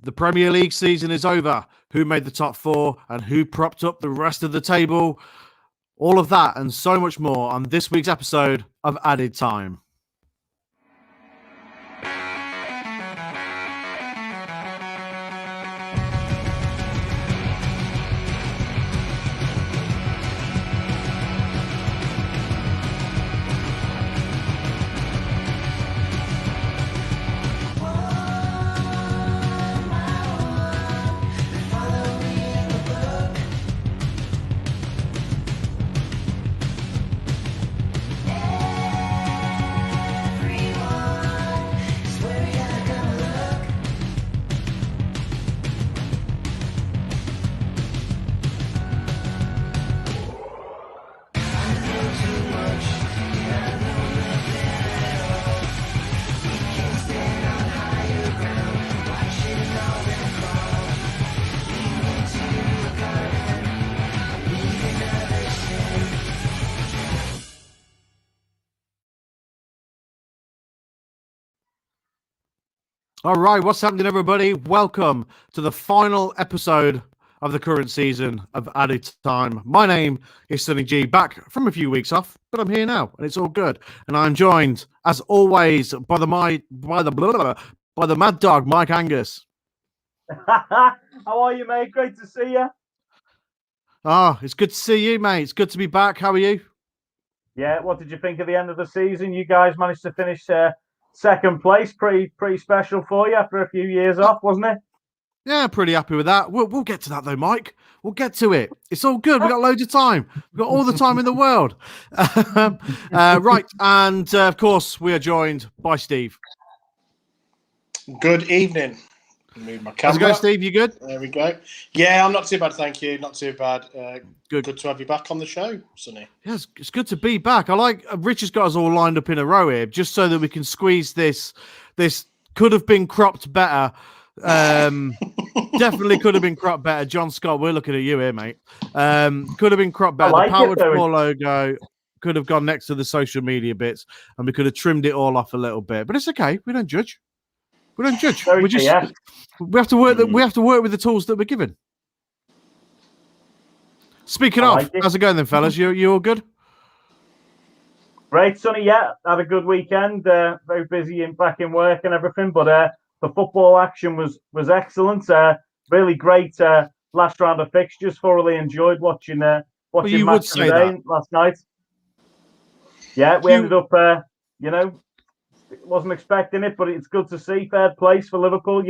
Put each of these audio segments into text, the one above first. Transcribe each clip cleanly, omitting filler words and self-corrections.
The Premier League season is over. Who made the top four and who propped up the rest of the table? All of that and so much more on this week's episode of Added Time. All right, what's happening, everybody? Welcome to the final episode of the current season of Added Time. My name is Sonny G, back from a few weeks off, but I'm here now, and it's all good. And I'm joined, as always, by the mad dog, Mike Angus. How are you, mate? Great to see you. It's good to see you, mate. It's good to be back. How are you? Yeah, what did you think of the end of the season? You guys managed to finish second place. Pretty special for you after a few years off, wasn't it? Yeah, pretty happy with that. We'll get to that though, Mike. We'll get to it. It's all good. We've got loads of time. We've got all the time in the world. Right, and of course, we are joined by Steve. Good evening. Move my camera. How's it going, Steve? You good? There we go. Yeah, I'm not too bad, thank you. Not too bad. Good to have you back on the show, Sonny. Yeah, it's good to be back. I like Rich has got us all lined up in a row here, just so that we can squeeze this. This could have been cropped better. Definitely could have been cropped better. John Scott, we're looking at you here, mate. Could have been cropped better. The Powered 4 logo could have gone next to the social media bits, and we could have trimmed it all off a little bit. But it's okay. We don't judge. We don't judge. We have to work. We have to work with the tools that we're given. Speaking of, how's it going then, fellas? You all good? Great, Sonny. Yeah, had a good weekend. Very busy and back in work and everything. But the football action was excellent. Really great last round of fixtures. Thoroughly enjoyed watching match today last night. Yeah, we ended up. Wasn't expecting it, but it's good to see. Third place for Liverpool.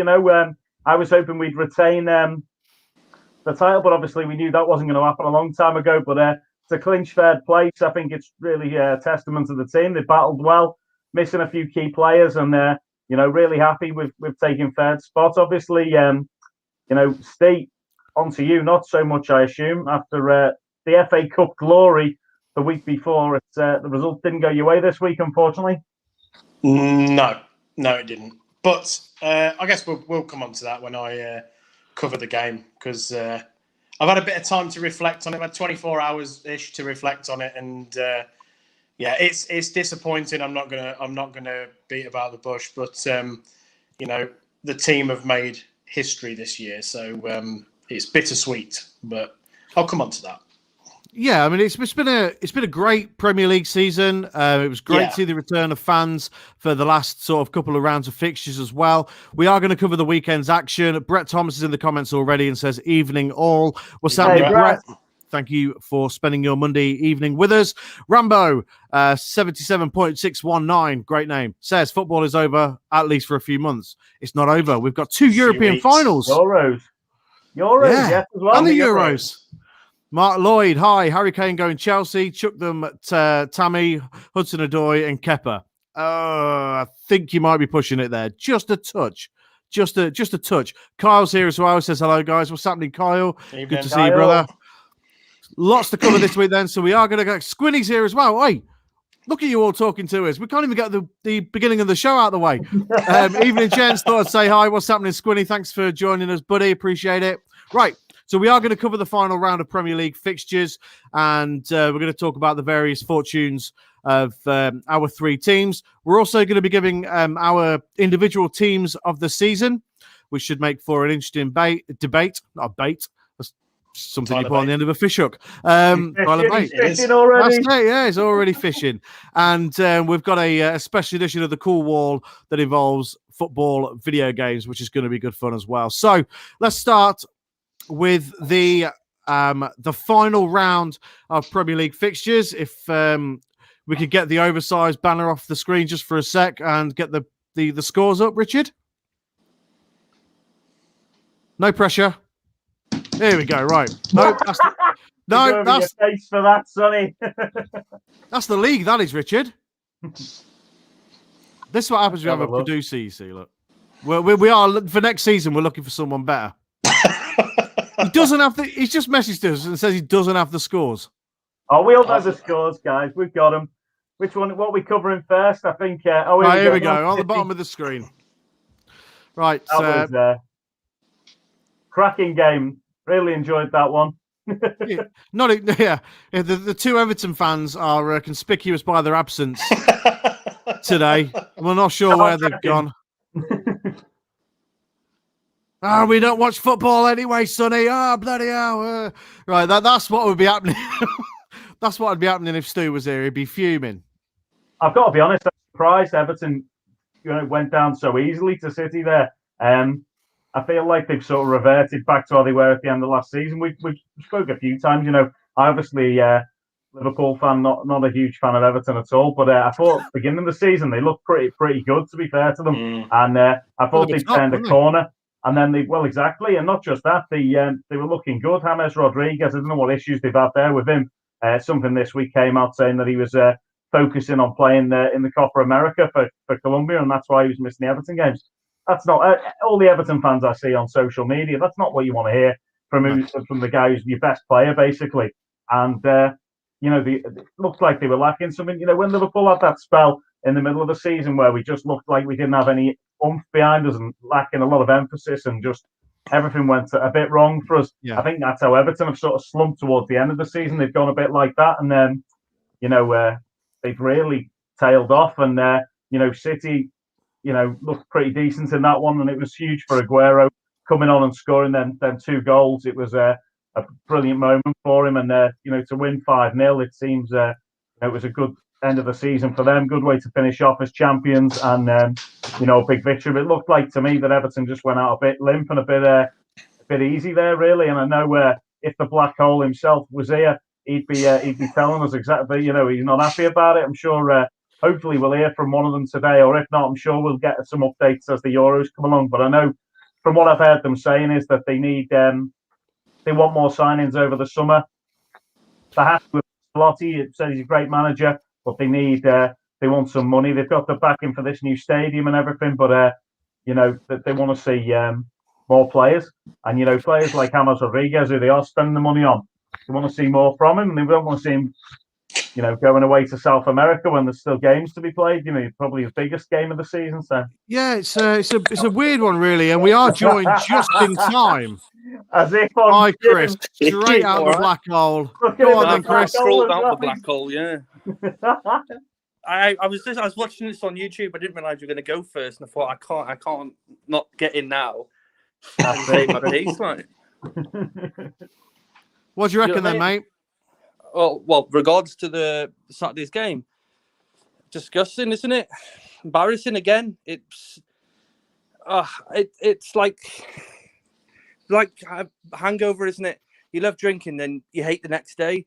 I was hoping we'd retain the title, but obviously we knew that wasn't going to happen a long time ago. But to clinch third place, I think it's really a testament to the team. They battled well, missing a few key players, and really happy with taking third spot. Obviously, Steve, onto you. Not so much, I assume, after the FA Cup glory the week before. The result didn't go your way this week, unfortunately. No, it didn't. But I guess we'll come on to that when I cover the game, because I've had a bit of time to reflect on it. I've had 24 hours-ish to reflect on it, and it's disappointing. I'm not gonna beat about the bush, but the team have made history this year, so it's bittersweet. But I'll come on to that. Yeah, I mean it's been a great Premier League season. It was great to see the return of fans for the last sort of couple of rounds of fixtures as well. We are going to cover the weekend's action. Brett Thomas is in the comments already and says evening all. What's happening, Brett? Thank you for spending your Monday evening with us. Rambo 77.619, great name, says football is over at least for a few months. It's not over. We've got two European finals. Euros, yes, as well. And the Euros. Mark Lloyd, hi. Harry Kane going Chelsea. Chuck them at Tammy, Hudson-Odoi and Kepa. I think you might be pushing it there. Just a touch. Just a touch. Kyle's here as well. Says hello, guys. What's happening, Kyle? Good to see you, brother. Lots to cover this week then. So we are going to go. Squinny's here as well. Hey, look at you all talking to us. We can't even get the beginning of the show out of the way. Evening, gents. Thought I'd say hi. What's happening, Squinny? Thanks for joining us, buddy. Appreciate it. Right. So we are going to cover the final round of Premier League fixtures, and we're going to talk about the various fortunes of our three teams. We're also going to be giving our individual teams of the season. which should make for an interesting debate. Not a bait. That's something you put on the end of a fish hook. He's fishing already. That's it, yeah, he's already fishing. And we've got a special edition of the Cool Wall that involves football video games, which is going to be good fun as well. So let's start with the final round of Premier League fixtures. If we could get the oversized banner off the screen just for a sec and get the scores up, Richard. No pressure. Here we go. Right. No, that's your face for that, Sonny. That's the league. That is, Richard. This is what happens when we have a producer. You see, look. We are for next season. We're looking for someone better. He doesn't have the. He's just messaged us and says he doesn't have the scores. Oh, we all know the scores, guys. We've got them. Which one? What are we covering first? I think. Here we go. On the bottom of the screen. Right. That was cracking game. Really enjoyed that one. The two Everton fans are conspicuous by their absence today. We're not sure where they've gone. We don't watch football anyway, Sonny. Bloody hell. Right, that's what would be happening. That's what would be happening if Stu was here. He'd be fuming. I've got to be honest, I'm surprised Everton went down so easily to City there. I feel like they've sort of reverted back to how they were at the end of last season. We spoke a few times, obviously Liverpool fan, not a huge fan of Everton at all, but I thought beginning of the season they looked pretty good, to be fair to them. And I thought they turned a corner. And then exactly, and not just that, they were looking good. James Rodriguez, I don't know what issues they've had there with him. Something this week came out saying that he was focusing on playing in the Copa America for Colombia, and that's why he was missing the Everton games. That's not all the Everton fans I see on social media. That's not what you want to hear from the guy who's your best player, basically. And it looked like they were lacking something. When Liverpool had that spell in the middle of the season where we just looked like we didn't have any oomph behind us and lacking a lot of emphasis, and just everything went a bit wrong for us. Yeah. I think that's how Everton have sort of slumped towards the end of the season. They've gone a bit like that, and then they've really tailed off. And City, looked pretty decent in that one, and it was huge for Aguero coming on and scoring then 2 goals. It was a brilliant moment for him, and to win 5-0, it seems it was a good end of the season for them. Good way to finish off as champions, and a big victory. But it looked like to me that Everton just went out a bit limp and a bit easy there, really. And I know if the Black Hole himself was here, he'd be telling us exactly. He's not happy about it. I'm sure. Hopefully we'll hear from one of them today, or if not, I'm sure we'll get some updates as the Euros come along. But I know from what I've heard them saying is that they want more signings over the summer. Perhaps with Lottie, it says he's a great manager, but they want some money. They've got the backing for this new stadium and everything, but they want to see more players, and players like James Rodriguez, who they are spending the money on. They want to see more from him, and they don't want to see him going away to South America when there's still games to be played. Probably his biggest game of the season. So yeah, it's a weird one, really, and we are joined just in time. As if hi, Chris, straight out of the black hole. Go on then, Chris. Crawled out the black hole, yeah. I was watching this on YouTube. I didn't realize you were going to go first, and I thought I can't not get in now. And say my piece, like. What do you reckon, then, mate? Well, regards to the Saturday's game, disgusting, isn't it? Embarrassing again. It's like a hangover, isn't it? You love drinking, then you hate the next day.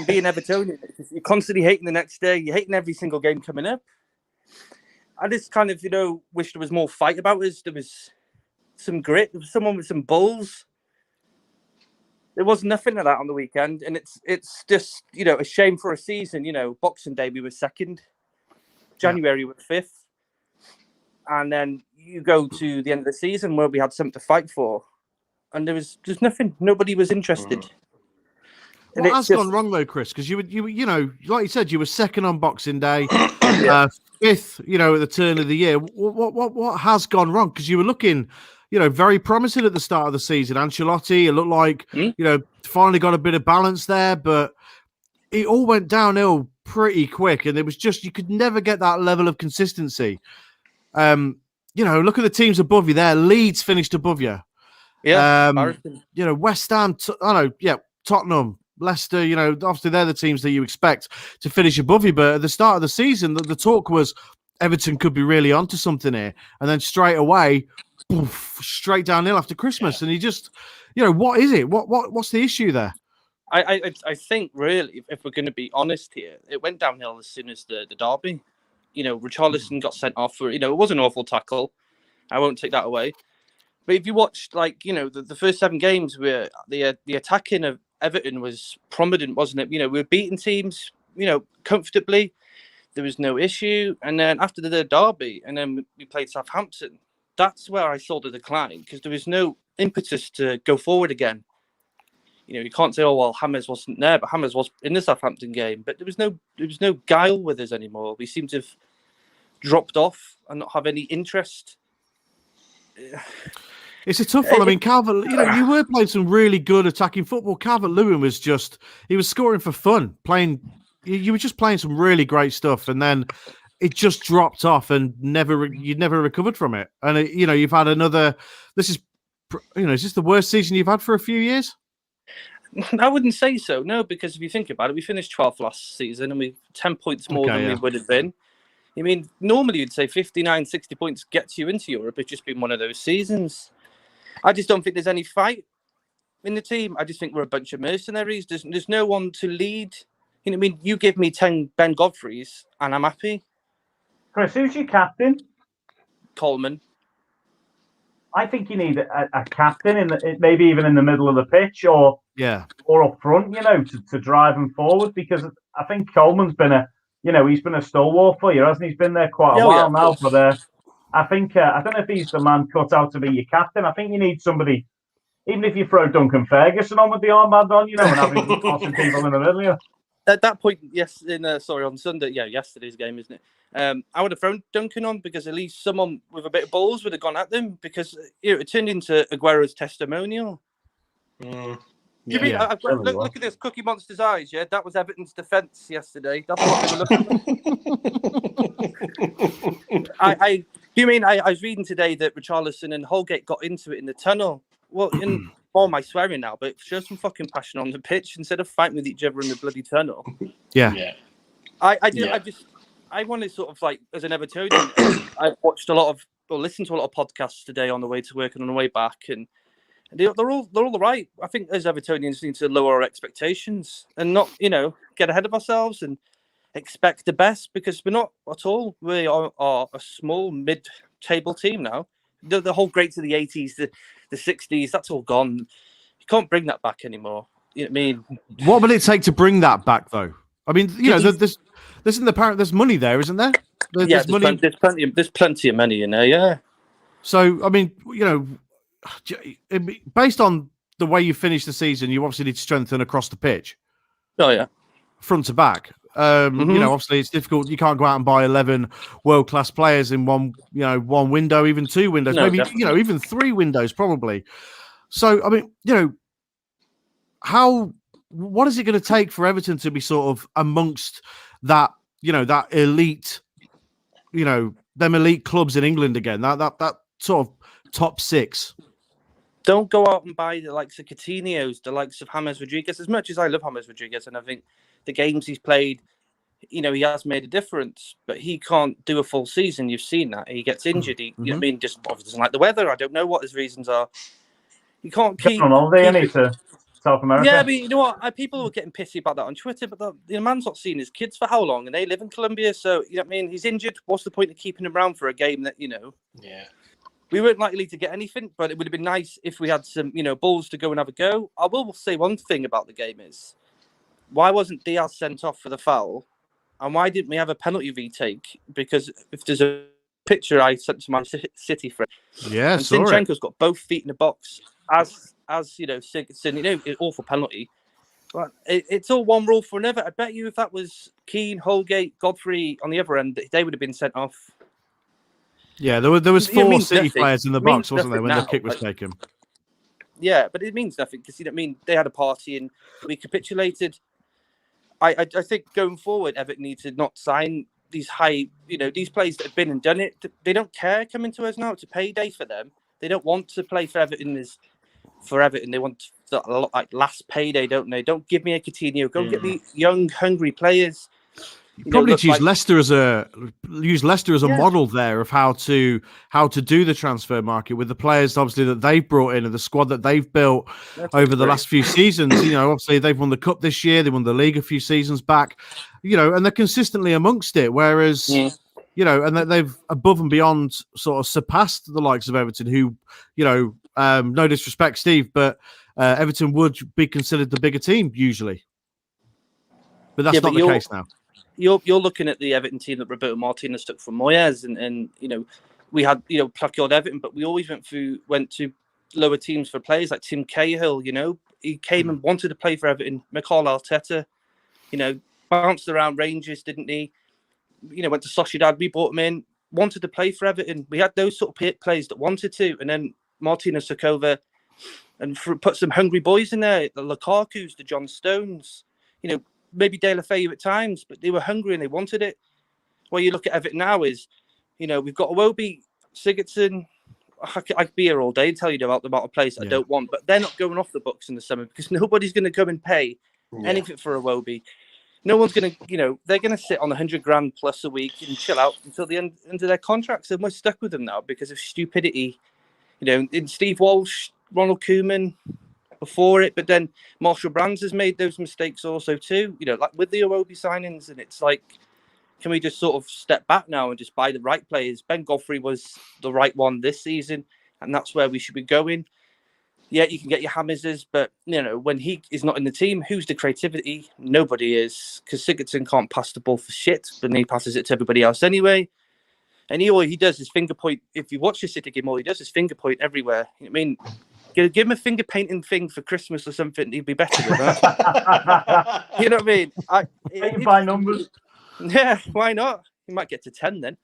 Being Evertonian, you're constantly hating the next day. You're hating every single game coming up. I just kind of, wish there was more fight about us. There was some grit. There was someone with some balls. There was nothing of that on the weekend, and it's just a shame for a season. Boxing Day we were second, January we were fifth, and then you go to the end of the season where we had something to fight for, and there was just nothing. Nobody was interested. What has gone wrong though, Chris? Because you like you said, you were second on Boxing Day, fifth, at the turn of the year. What has gone wrong? Because you were looking. Very promising at the start of the season. Ancelotti, it looked like, finally got a bit of balance there, but it all went downhill pretty quick. And it was just, you could never get that level of consistency. look at the teams above you there. Leeds finished above you. Yeah, West Ham. Tottenham, Leicester. Obviously they're the teams that you expect to finish above you. But at the start of the season, the talk was Everton could be really onto something here, and then straight away, poof, straight downhill after Christmas. And you just, what is it? What's the issue there? I think really, if we're going to be honest here, it went downhill as soon as the derby. Richarlison got sent off for, it was an awful tackle. I won't take that away. But if you watched, the first 7 games where the attacking of Everton was prominent, wasn't it? We were beating teams, comfortably. There was no issue. And then after the derby, and then we played Southampton, that's where I saw the decline, because there was no impetus to go forward again. You can't say, oh, well, Hammers wasn't there, but Hammers was in the Southampton game. But there was no guile with us anymore. We seem to have dropped off and not have any interest. It's a tough one. I mean, Calvert, you were playing some really good attacking football. Calvert-Lewin was he was scoring for fun, you were just playing some really great stuff, and then it just dropped off and you never recovered from it. And, you've had is this the worst season you've had for a few years? I wouldn't say so, no, because if you think about it, we finished 12th last season and we 10 points more than we would have been. I mean, normally you'd say 59, 60 points gets you into Europe. It's just been one of those seasons. I just don't think there's any fight in the team. I just think we're a bunch of mercenaries. There's no one to lead. You give me 10 Ben Godfreys and I'm happy. Chris, who's your captain? Coleman. I think you need a captain maybe even in the middle of the pitch or up front, to drive them forward, because I think Coleman's been he's been a stalwart for you, hasn't he? He's been there quite a while now. But I think I don't know if he's the man cut out to be your captain. I think you need somebody, even if you throw Duncan Ferguson on with the armband on, and having tossing people in the middle. At that point, on Sunday, yesterday's game, isn't it? I would have thrown Duncan on, because at least someone with a bit of balls would have gone at them, because it turned into Aguero's testimonial. Look at this, Cookie Monster's eyes. Yeah, that was Everton's defence yesterday. That's what they were looking at. I was reading today that Richarlison and Holgate got into it in the tunnel. Well, all my swearing now, but show some fucking passion on the pitch instead of fighting with each other in the bloody tunnel. Yeah. I want to sort of, like, as an Evertonian, I've watched listened to a lot of podcasts today on the way to work and on the way back, and they're all right. I think as Evertonians need to lower our expectations and not, get ahead of ourselves and expect the best, because we're not at all. We are a small mid-table team now. The whole greats of the 80s, the 60s, that's all gone. You can't bring that back anymore. You know what I mean? What will it take to bring that back, though? I mean, there's money there, isn't there? There's money. There's plenty of money in there, yeah. So, I mean, based on the way you finish the season, you obviously need to strengthen across the pitch. Oh, yeah. Front to back. Obviously it's difficult. You can't go out and buy 11 world-class players in one window, even 2 windows, maybe, definitely. Even 3 windows, probably. So, I mean, what is it going to take for Everton to be sort of amongst that, that elite, them elite clubs in England again, that sort of top 6? Don't go out and buy the likes of Coutinho's, the likes of James Rodriguez. As much as I love James Rodriguez, and I think the games he's played, he has made a difference, but he can't do a full season. You've seen that. He gets injured. Just obviously doesn't like the weather. I don't know what his reasons are. You can't keep on holiday to South America. Yeah, but you know what? People were getting pissy about that on Twitter, but the man's not seen his kids for how long, and they live in Colombia, so he's injured. What's the point of keeping him around for a game that Yeah. We weren't likely to get anything, but it would have been nice if we had some, balls to go and have a go. I will say one thing about the game is, why wasn't Diaz sent off for the foul? And why didn't we have a penalty retake? Because if there's a picture I sent to my City friend, and Zinchenko's got both feet in the box, as awful penalty. But it's all one rule for another. I bet you if that was Keane, Holgate, Godfrey on the other end, they would have been sent off. Yeah, there was 4 City players in the box, wasn't there, when the kick was taken? Yeah, but it means nothing because they had a party and we capitulated. I think going forward, Everton need to not sign these high, these players that have been and done it. They don't care coming to us now. It's a payday for them. They don't want to play for Everton. They want like last payday, don't they? Don't give me a Coutinho. Go get me young, hungry players. Probably to use Leicester as a model there of how to do the transfer market with the players obviously that they've brought in and the squad that they've built over the last few seasons. Obviously they've won the cup this year, they won the league a few seasons back, and they're consistently amongst it. Whereas, and that they've above and beyond sort of surpassed the likes of Everton, who, no disrespect, Steve, but Everton would be considered the bigger team usually, but that's not the case now. You're looking at the Everton team that Roberto Martinez took from Moyes, and we had plucky old Everton, but we always went to lower teams for players like Tim Cahill. He came and wanted to play for Everton. Mikel Arteta, bounced around Rangers, didn't he? Went to Sociedad. We brought him in, wanted to play for Everton. We had those sort of players that wanted to, and then Martinez took over and put some hungry boys in there, the Lukaku's, the John Stones, maybe De La Feu at times, but they were hungry and they wanted it. Where you look at Everton now is, we've got Iwobi, Sigurdsson. I could be here all day and tell you about the amount of players I don't want, but they're not going off the books in the summer because nobody's going to come and pay anything for Iwobi. No one's going to, they're going to sit on 100 grand plus a week and chill out until the end of their contracts. And we're stuck with them now because of stupidity. In Steve Walsh, Ronald Koeman, before it, but then Marshall Brands has made those mistakes also too, like with the Iwobi signings, and it's like, can we just sort of step back now and just buy the right players? Ben Godfrey was the right one this season, and that's where we should be going. Yeah, you can get your Hammerses, but when he is not in the team, who's the creativity? Nobody is, because Sigurdsson can't pass the ball for shit, but he passes it to everybody else anyway. And all he does is finger point. If you watch the City game, all he does is finger point everywhere. Give him a finger painting thing for Christmas or something. He'd be better with that. You know what I mean? By numbers. Yeah, why not? You might get to 10 then.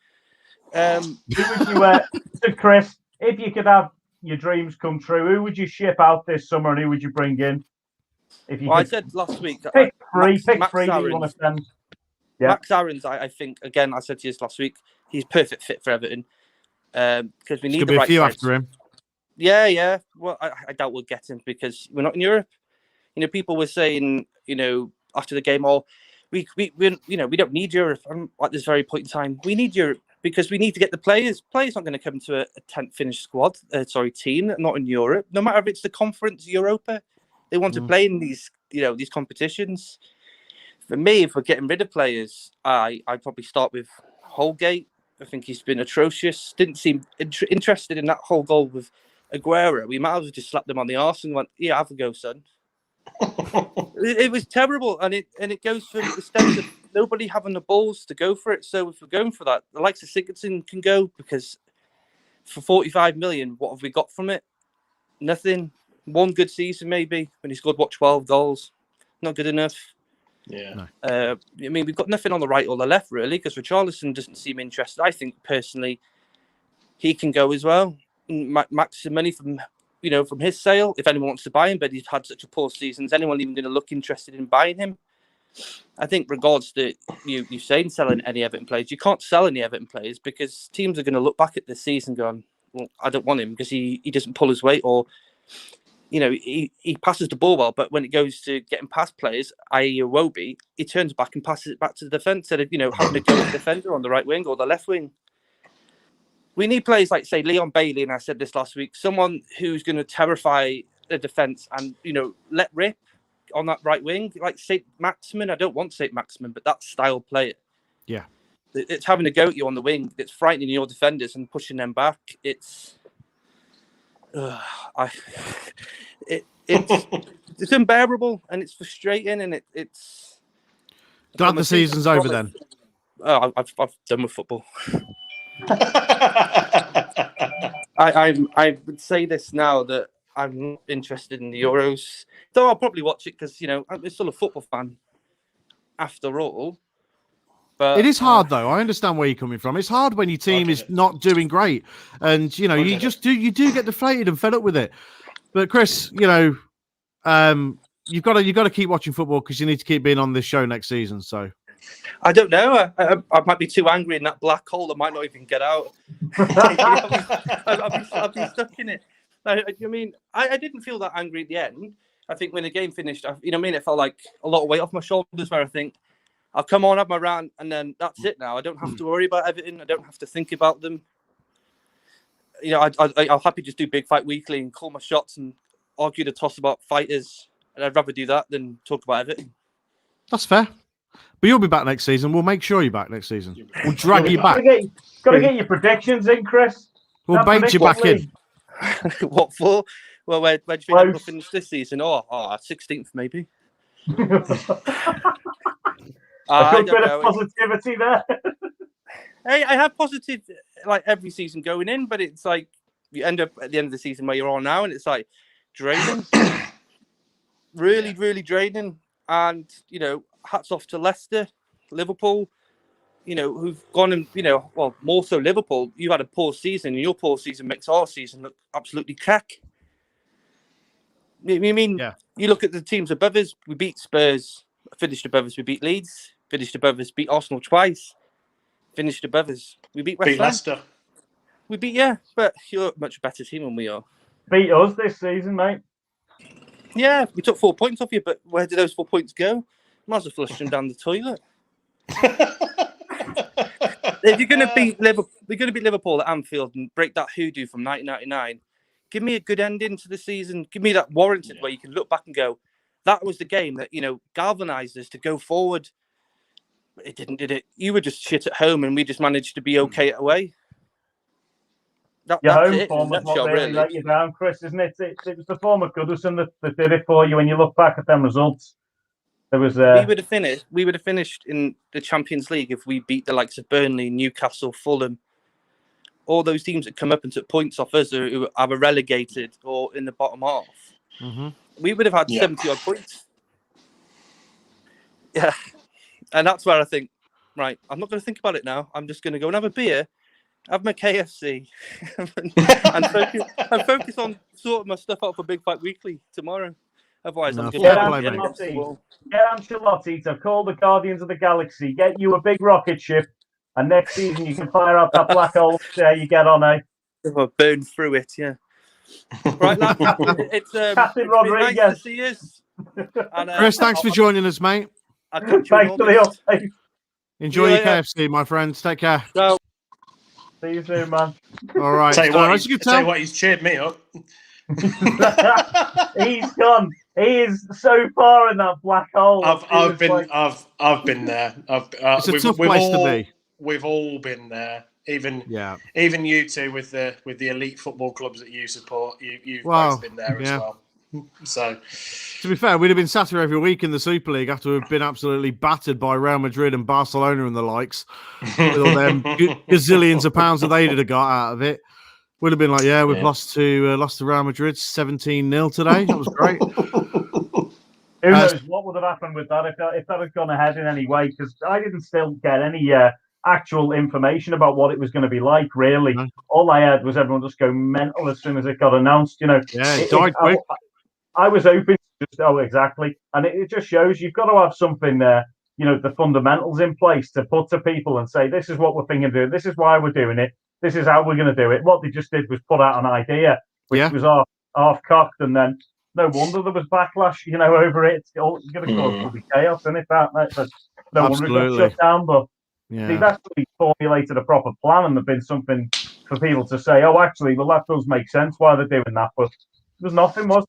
Who would you, so Chris, if you could have your dreams come true, who would you ship out this summer and who would you bring in? I said last week. Pick three that you want to send. Yeah. Max Aarons, I think, again, I said to you last week, he's perfect fit for Everton. Because we need the right few after him. Yeah. Well, I doubt we'll get him because we're not in Europe. People were saying, after the game, we don't need Europe. At this very point in time, we need Europe because we need to get the players. Players not going to come to a 10th finished team, not in Europe. No matter if it's the Conference Europa, they want to play in these, these competitions. For me, if we're getting rid of players, I'd probably start with Holgate. I think he's been atrocious. Didn't seem interested in that whole goal with Aguero. We might as well just slapped them on the arse and went, "Yeah, have a go, son." It was terrible, and it goes from the steps of nobody having the balls to go for it. So if we're going for that, the likes of Sigurdsson can go because for 45 million, what have we got from it? Nothing. One good season maybe when he scored 12 goals. Not good enough. Yeah. We've got nothing on the right or the left really because Richarlison doesn't seem interested. I think personally, he can go as well. Max some money from his sale if anyone wants to buy him, but he's had such a poor season. Is anyone even going to look interested in buying him? I think regards to you saying selling any Everton players, you can't sell any Everton players because teams are going to look back at this season going, well, I don't want him because he doesn't pull his weight or he passes the ball well, but when it goes to getting past players, i.e. Iwobi, he turns back and passes it back to the defence instead of having to go to the defender on the right wing or the left wing. We need players like, say, Leon Bailey, and I said this last week, someone who's going to terrify the defence and, let rip on that right wing. Like St. Maximin, I don't want St. Maximin, but that style player. Yeah. It's having to go at you on the wing. It's frightening your defenders and pushing them back. It's unbearable and it's frustrating and it's. Glad the season's over then. Oh, I've done with football. I would say this now that I'm not interested in the Euros, though I'll probably watch it because I'm still a football fan after all. But it is hard though. I understand where you're coming from. It's hard when your team is not doing great, and you do get deflated and fed up with it. But Chris, you've got to keep watching football because you need to keep being on this show next season. So I don't know. I might be too angry in that black hole. I might not even get out. I'll be stuck in it. I mean, I didn't feel that angry at the end. I think when the game finished, it felt like a lot of weight off my shoulders where I think, I'll come on, have my rant, and then that's it now. I don't have to worry about Everton. I don't have to think about them. I'll happy just do Big Fight Weekly and call my shots and argue the toss about fighters. And I'd rather do that than talk about Everton. That's fair. But you'll be back next season. We'll make sure you're back next season. We'll drag you back. Got to get your predictions in, Chris. We'll bait you back in. What for? Well, where do you think we'll finish this season? 16th maybe. A good bit of positivity there. I have positive like every season going in, but it's like you end up at the end of the season where you're on now, and it's like draining, really, really draining. And hats off to Leicester, Liverpool, who've gone and more so Liverpool. You had a poor season, and your poor season makes our season look absolutely cack. You mean you look at the teams above us? We beat Spurs, finished above us. We beat Leeds, finished above us. Beat Arsenal twice. Finished above us. We beat West Ham. Leicester. We beat, but you're a much better team than we are. Beat us this season, mate. Yeah, we took 4 points off you, but where did those 4 points go? Might as well flush them down the toilet. If you're going to beat Liverpool at Anfield and break that hoodoo from 1999, give me a good ending to the season. Give me that warranted where you can look back and go, that was the game that galvanised us to go forward. It didn't, did it? You were just shit at home, and we just managed to be okay away. Your home form was what really let you down, Chris, isn't it? It was the form of Goodison that did it for you. When you look back at them results, there was we would have finished in the Champions League if we beat the likes of Burnley, Newcastle, Fulham, all those teams that come up and took points off us who are relegated or in the bottom half. Mm-hmm. We would have had 70 odd points. Yeah. And that's where I think, right, I'm not going to think about it now. I'm just going to go and have a beer, have my KFC, and focus on sorting my stuff out for Big Fight Weekly tomorrow. Otherwise, I'm going to get Ancelotti to call the Guardians of the Galaxy, get you a big rocket ship, and next season you can fire out that black hole. There you get on, eh? Burn through it, yeah. Right, lads, it's Captain Rodriguez. Nice to see you. And, Chris, thanks for joining us, mate. Thanks for the update. Enjoy your KFC, my friends. Take care. See you soon, man. All right. Tell you what, he's cheered me up. He's gone. He is so far in that black hole. I've been there. It's a tough place to be. We've all been there. Even you two with the elite football clubs that you support. You've both been there as well. So, to be fair, we'd have been sat here every week in the Super League after we've been absolutely battered by Real Madrid and Barcelona and the likes, with all them gazillions of pounds that they'd have got out of it. Would have been like, we've lost to Real Madrid 17-0 today. That was great. Who knows what would have happened with that if that had gone ahead in any way? Because I didn't still get any actual information about what it was going to be like. Really, all I had was everyone just go mental as soon as it got announced. It died quick. I was open to just exactly, and it just shows you've got to have something there. The fundamentals in place to put to people and say, this is what we're thinking of doing. This is why we're doing it. This is how we're going to do it. What they just did was put out an idea, which was half-cocked, and then no wonder there was backlash, over it. It's going to cause chaos, isn't it? No wonder it got shut down, but they've actually formulated a proper plan, and there's been something for people to say, actually, well, that does make sense why they're doing that, but there's nothing for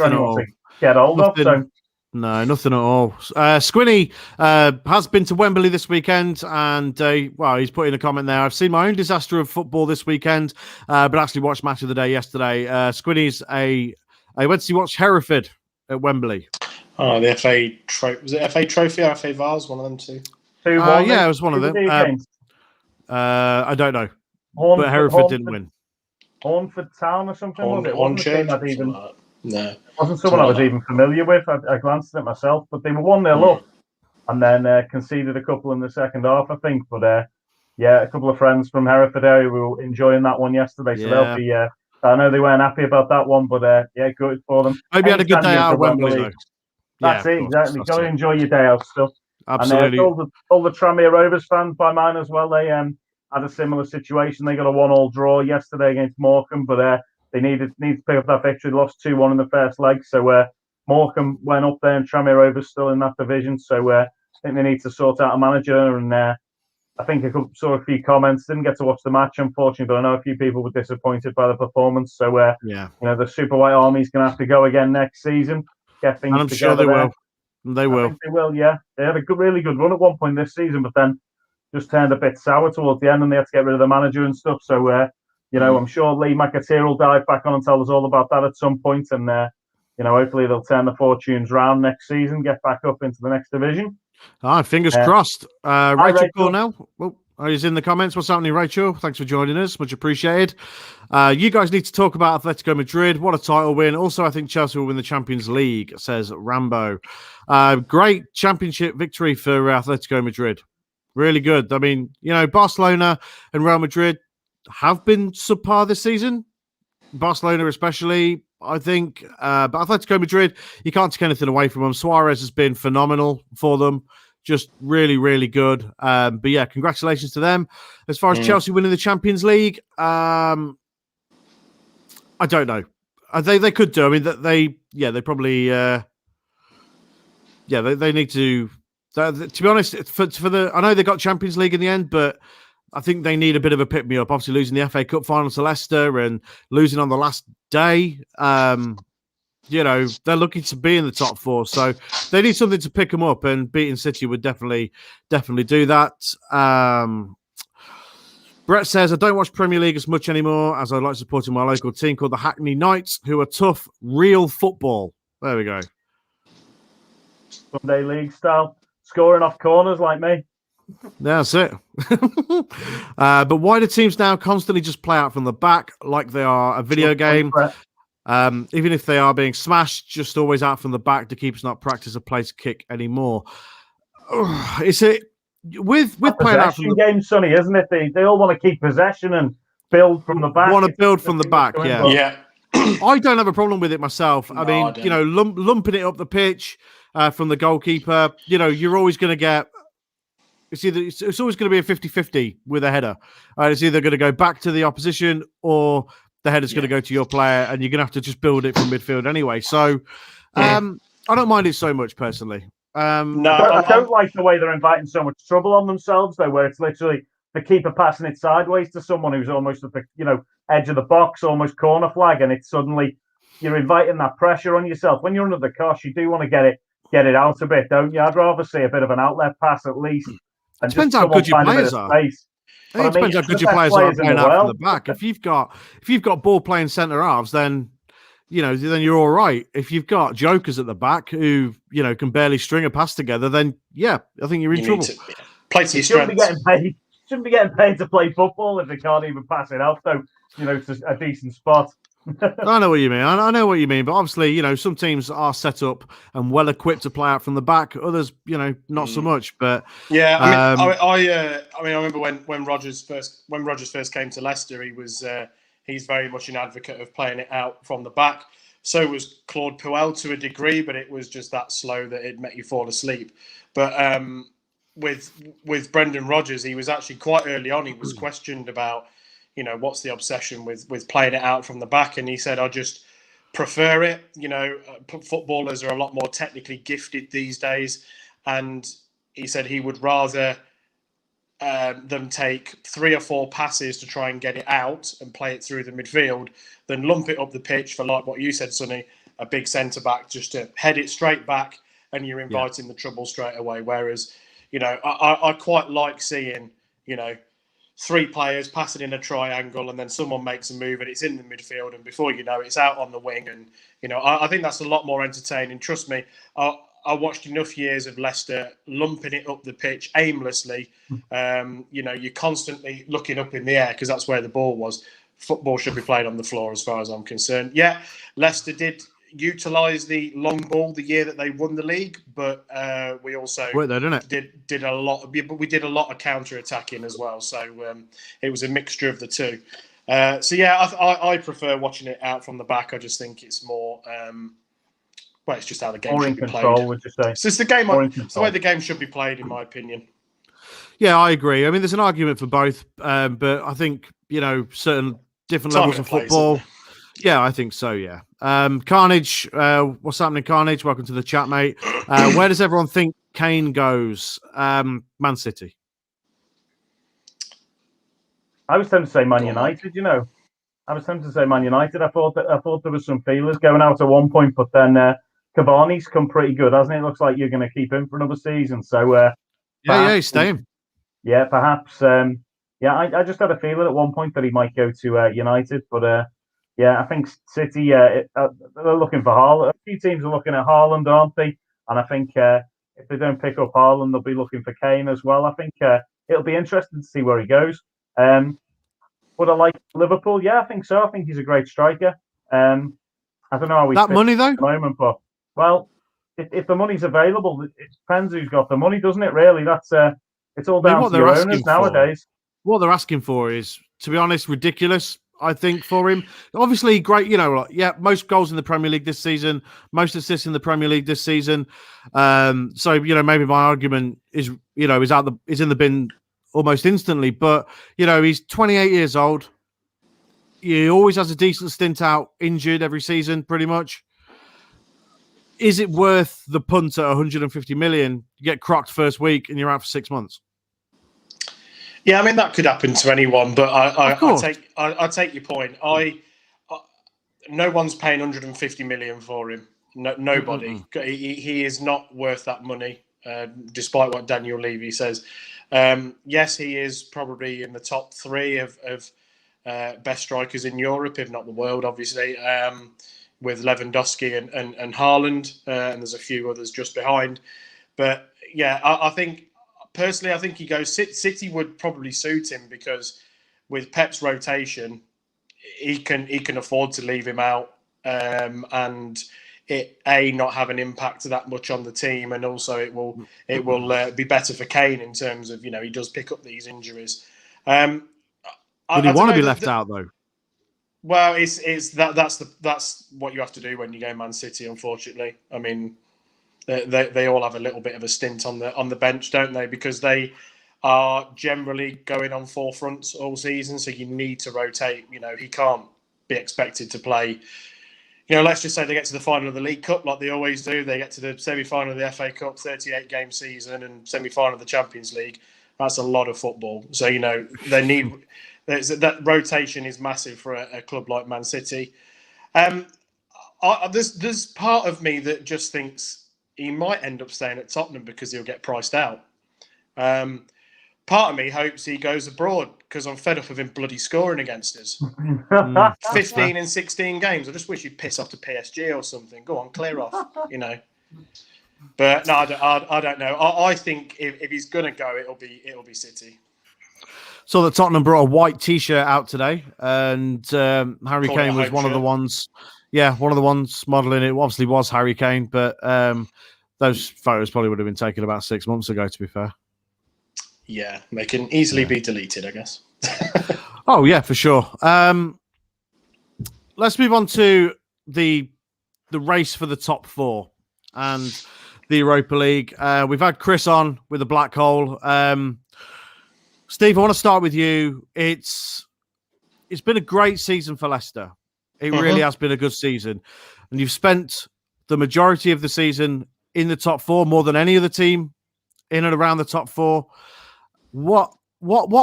anyone to get hold of. So. No, nothing at all. Squinny has been to Wembley this weekend, and he's put in a comment there. I've seen my own disaster of football this weekend, but actually watched Match of the Day yesterday. Squinny's I went to watch Hereford at Wembley. Oh, the FA Trophy. Was it FA Trophy or FA Vase? One of them two. It was one of them. I don't know, but Hereford didn't win. Hornford Town or something, was it? No. Wasn't someone I was even familiar with. I glanced at it myself, but they were 1-0 up and then conceded a couple in the second half, I think. But a couple of friends from Hereford area were enjoying that one yesterday, so they'll be. I know they weren't happy about that one, but good for them. Maybe had a good day out of Wembley, though. That's it, exactly. Got to enjoy your day out stuff. Absolutely. And all the Tranmere Rovers fans by mine as well. They had a similar situation. They got a 1-1 draw yesterday against Morecambe, but they need to pick up that victory. Lost 2-1 in the first leg, so Morecambe went up there, and Tranmere Rovers still in that division. So I think they need to sort out a manager. And I think I saw a few comments. Didn't get to watch the match, unfortunately, but I know a few people were disappointed by the performance. So the Super White Army's going to have to go again next season. Get things And I'm together. sure they there. will. They will. I think they will, yeah. They had a really good run at one point this season, but then just turned a bit sour towards the end, and they had to get rid of the manager and stuff. So, I'm sure Lee McAteer will dive back on and tell us all about that at some point, and hopefully they'll turn the fortunes round next season, get back up into the next division. Fingers crossed. Rachel Rachel. Cornell. Well, he's in the comments. What's happening, Rachel? Thanks for joining us. Much appreciated. You guys need to talk about Atletico Madrid. What a title win. Also, I think Chelsea will win the Champions League, says Rambo. Great championship victory for Atletico Madrid. Really good. I mean, Barcelona and Real Madrid have been subpar this season. Barcelona especially, I think. But Atletico Madrid, you can't take anything away from them. Suarez has been phenomenal for them. Just really, really good. But yeah, congratulations to them. As far as Chelsea winning the Champions League, I don't know. They could do. I mean, they probably, they need to. To be honest, for I know they got Champions League in the end, but I think they need a bit of a pick me up. Obviously, losing the FA Cup final to Leicester and losing on the last day. They're looking to be in the top four, so they need something to pick them up, and beating City would definitely do that. Brett says, I don't watch Premier League as much anymore as I like supporting my local team called the Hackney Knights, who are tough, real football. There we go. Sunday League style, scoring off corners like me. That's it. But why do teams now constantly just play out from the back like they are a video game? Even if they are being smashed, just always out from the back to keep us not practice a place kick anymore. Is it with playing out from the game, Sonny, isn't it? They all want to keep possession and build from the back. Want to build from the back, yeah. Yeah. I don't have a problem with it myself. I mean, lumping it up the pitch from the goalkeeper, you're always going to get. It's always going to be a 50-50 with a header. It's either going to go back to the opposition or the header's going to go to your player, and you're going to have to just build it from midfield anyway. So I don't mind it so much personally. I don't like the way they're inviting so much trouble on themselves, though, where it's literally the keeper passing it sideways to someone who's almost at the edge of the box, almost corner flag, and it's suddenly you're inviting that pressure on yourself. When you're under the cosh, you do want to get it out a bit, don't you? I'd rather see a bit of an outlet pass at least. It depends how good your players are. It depends how good your players are playing out from the back. If you've got ball playing centre halves, then you're all right. If you've got jokers at the back who can barely string a pass together, then I think you're in trouble. Play to your strengths. Shouldn't be getting paid to play football if they can't even pass it out, though. To a decent spot. I know what you mean. I know what you mean. But obviously, some teams are set up and well equipped to play out from the back. Others, not so much. But yeah, I remember when Rodgers first came to Leicester, he's very much an advocate of playing it out from the back. So was Claude Puel to a degree, but it was just that slow that it made you fall asleep. But with Brendan Rodgers, he was actually quite early on. He was questioned about. What's the obsession with playing it out from the back? And he said, I just prefer it. Footballers are a lot more technically gifted these days. And he said he would rather them take 3 or 4 passes to try and get it out and play it through the midfield than lump it up the pitch for, like what you said, Sonny, a big centre-back just to head it straight back and you're inviting the trouble straight away. Whereas, I quite like seeing, 3 players passing in a triangle and then someone makes a move and it's in the midfield and before you know it's out on the wing. And, I think that's a lot more entertaining. Trust me, I watched enough years of Leicester lumping it up the pitch aimlessly. You're constantly looking up in the air because that's where the ball was. Football should be played on the floor as far as I'm concerned. Yeah, Leicester did utilise the long ball the year that they won the league, but we also did a lot. But we did a lot of counter attacking as well, so it was a mixture of the two. I prefer watching it out from the back. I just think it's more Well, it's just how the game More should in be control, played. would you say? So it's the game. More in It's the control. way the game should be played, in my opinion. Yeah, I agree. I mean, there's an argument for both, but I think certain different Time levels and of a place, football. isn't Yeah, I think so. Yeah. Carnage, what's happening, Carnage? Welcome to the chat, mate. Where does everyone think Kane goes? Man City. I was tempted to say Man Go on, United. I was tempted to say Man United. I thought there was some feelers going out at one point, but then Cavani's come pretty good, hasn't he? It looks like you're going to keep him for another season. So Yeah, he's staying. Yeah, perhaps. I just had a feeling at one point that he might go to United, but I think City. They're looking for Haaland. A few teams are looking at Haaland, aren't they? And I think if they don't pick up Haaland, they'll be looking for Kane as well. I think it'll be interesting to see where he goes. Would I like Liverpool? Yeah, I think so. I think he's a great striker. I don't know how he That fits money though. at the moment, but if the money's available, it depends who's got the money, doesn't it? Really, that's it's all down to your owners nowadays. What they're asking for is, to be honest, ridiculous. I think for him, obviously great. Most goals in the Premier League this season, most assists in the Premier League this season. So maybe my argument is is in the bin almost instantly. But he's 28 years old. He always has a decent stint out injured every season, pretty much. Is it worth the punt at 150 million? You get crocked first week and you're out for 6 months. Yeah, I mean that could happen to anyone, but I take your point. No one's paying 150 million for him. No, nobody. He is not worth that money, despite what Daniel Levy says. Yes, he is probably in the top 3 of best strikers in Europe, if not the world, obviously, with Lewandowski and Haaland, and there's a few others just behind. But yeah, I think. Personally, I think he goes. City would probably suit him because with Pep's rotation, he can afford to leave him out, and it not have an impact that much on the team, and also it will be better for Kane in terms of he does pick up these injuries. Would he want to be left out though? Well, that's what you have to do when you go Man City. Unfortunately, I mean. They all have a little bit of a stint on the bench, don't they? Because they are generally going on forefronts all season, so you need to rotate. He can't be expected to play. Let's just say they get to the final of the League Cup like they always do. They get to the semi-final of the FA Cup, 38-game season, and semi-final of the Champions League. That's a lot of football. So they need that rotation is massive for a club like Man City. There's part of me that just thinks he might end up staying at Tottenham because he'll get priced out. Part of me hopes he goes abroad because I'm fed up of him bloody scoring against us. 15 in 16 games. I just wish he'd piss off to PSG or something. Go on, clear off, But no, I don't know. I think if he's going to go, it'll be City. So that Tottenham brought a white T-shirt out today, and Harry Kane was one of the ones. Yeah, one of the ones modelling it obviously was Harry Kane, but those photos probably would have been taken about 6 months ago, to be fair. Yeah, they can easily be deleted, I guess. Oh, yeah, for sure. Let's move on to the race for the top 4 and the Europa League. We've had Chris on with the Black Hole. Steve, I want to start with you. It's been a great season for Leicester. It really has been a good season. And you've spent the majority of the season in the top 4, more than any other team in and around the top 4. What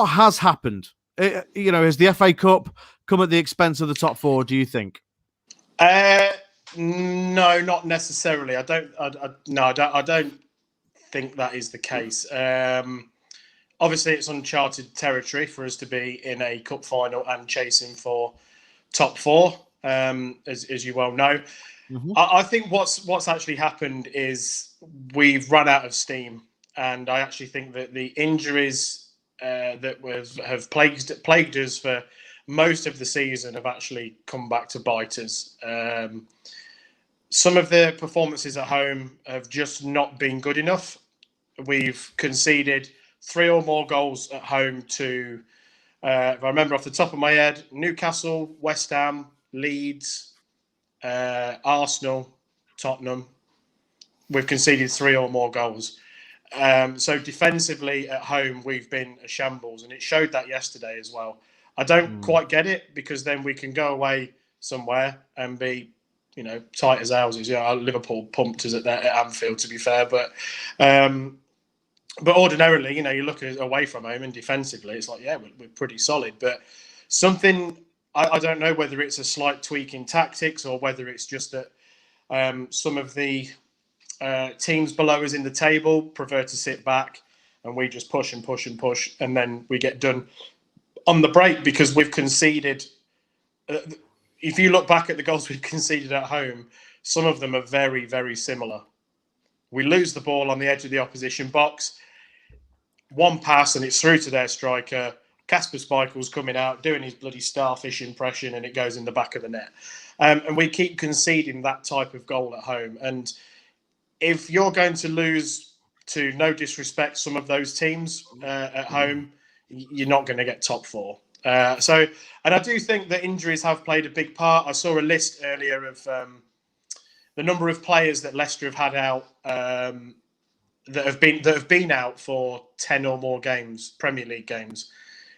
has happened? Has the FA Cup come at the expense of the top 4, do you think? No, not necessarily. I don't think that is the case. Obviously, it's uncharted territory for us to be in a cup final and chasing for top 4, as you well know. I think what's actually happened is we've run out of steam, and I actually think that the injuries that have plagued us for most of the season have actually come back to bite us. Some of the performances at home have just not been good enough. We've conceded 3 or more goals at home to, if I remember off the top of my head, Newcastle, West Ham, Leeds, Arsenal, Tottenham, we've conceded 3 or more goals. So defensively at home, we've been a shambles, and it showed that yesterday as well. I don't quite get it, because then we can go away somewhere and be, tight as houses. Yeah, Liverpool pumped us at Anfield, to be fair, but ordinarily, you look at away from home and defensively, it's like, yeah, we're pretty solid. But something, I don't know whether it's a slight tweak in tactics or whether it's just that some of the teams below us in the table prefer to sit back, and we just push and push and push, and then we get done on the break because we've conceded. If you look back at the goals we've conceded at home, some of them are very, very similar. We lose the ball on the edge of the opposition box, one pass and it's through to their striker. Kasper Scheichel's coming out, doing his bloody starfish impression, and it goes in the back of the net. And we keep conceding that type of goal at home. And if you're going to lose, to no disrespect, some of those teams at home, you're not going to get top 4. And I do think that injuries have played a big part. I saw a list earlier of the number of players that Leicester have had out that have been out for 10 or more games, Premier League games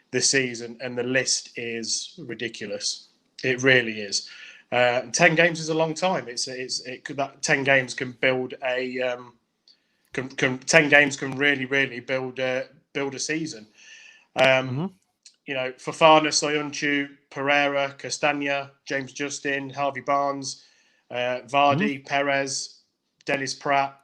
this season, and the list is ridiculous. It really is. 10 games is a long time. That 10 games can build a 10 games can really build a season. Fofana, Soyuncu, Pereira, Castagna, James Justin, Harvey Barnes, Vardy, Perez, Dennis Pratt,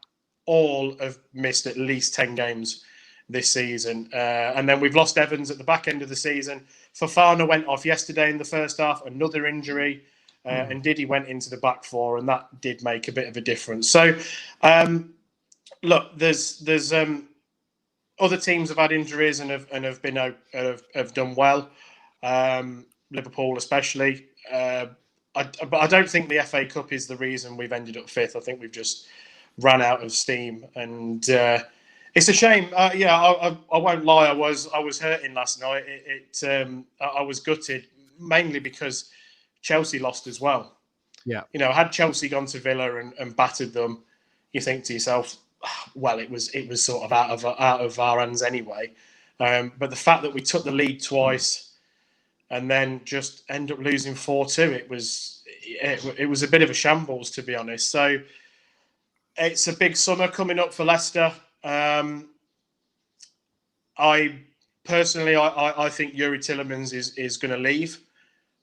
all have missed at least 10 games this season. And then we've lost Evans at the back end of the season. Fofana went off yesterday in the first half, another injury, and Didi went into the back 4, and that did make a bit of a difference. So, look, there's other teams have had injuries and have done well. Liverpool especially. But I don't think the FA Cup is the reason we've ended up 5th. I think we've just ran out of steam, and it's a shame. I won't lie. I was hurting last night. I was gutted, mainly because Chelsea lost as well. Yeah. Had Chelsea gone to Villa and battered them, you think to yourself, well, it was sort of out of our hands anyway. But the fact that we took the lead twice and then just end up losing 4-2, it was a bit of a shambles, to be honest. So it's a big summer coming up for Leicester. I think Yuri Tillemans is going to leave.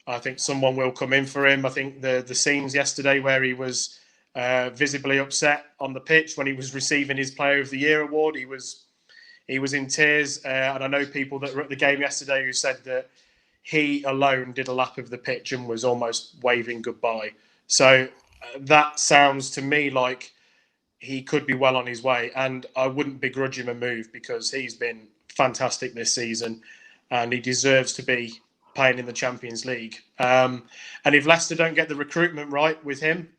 I think someone will come in for him. I think the scenes yesterday where he was visibly upset on the pitch when he was receiving his Player of the Year award, he was in tears. And I know people that were at the game yesterday who said that he alone did a lap of the pitch and was almost waving goodbye. So that sounds to me like he could be well on his way, and I wouldn't begrudge him a move because he's been fantastic this season and he deserves to be playing in the Champions League. And if Leicester don't get the recruitment right with him,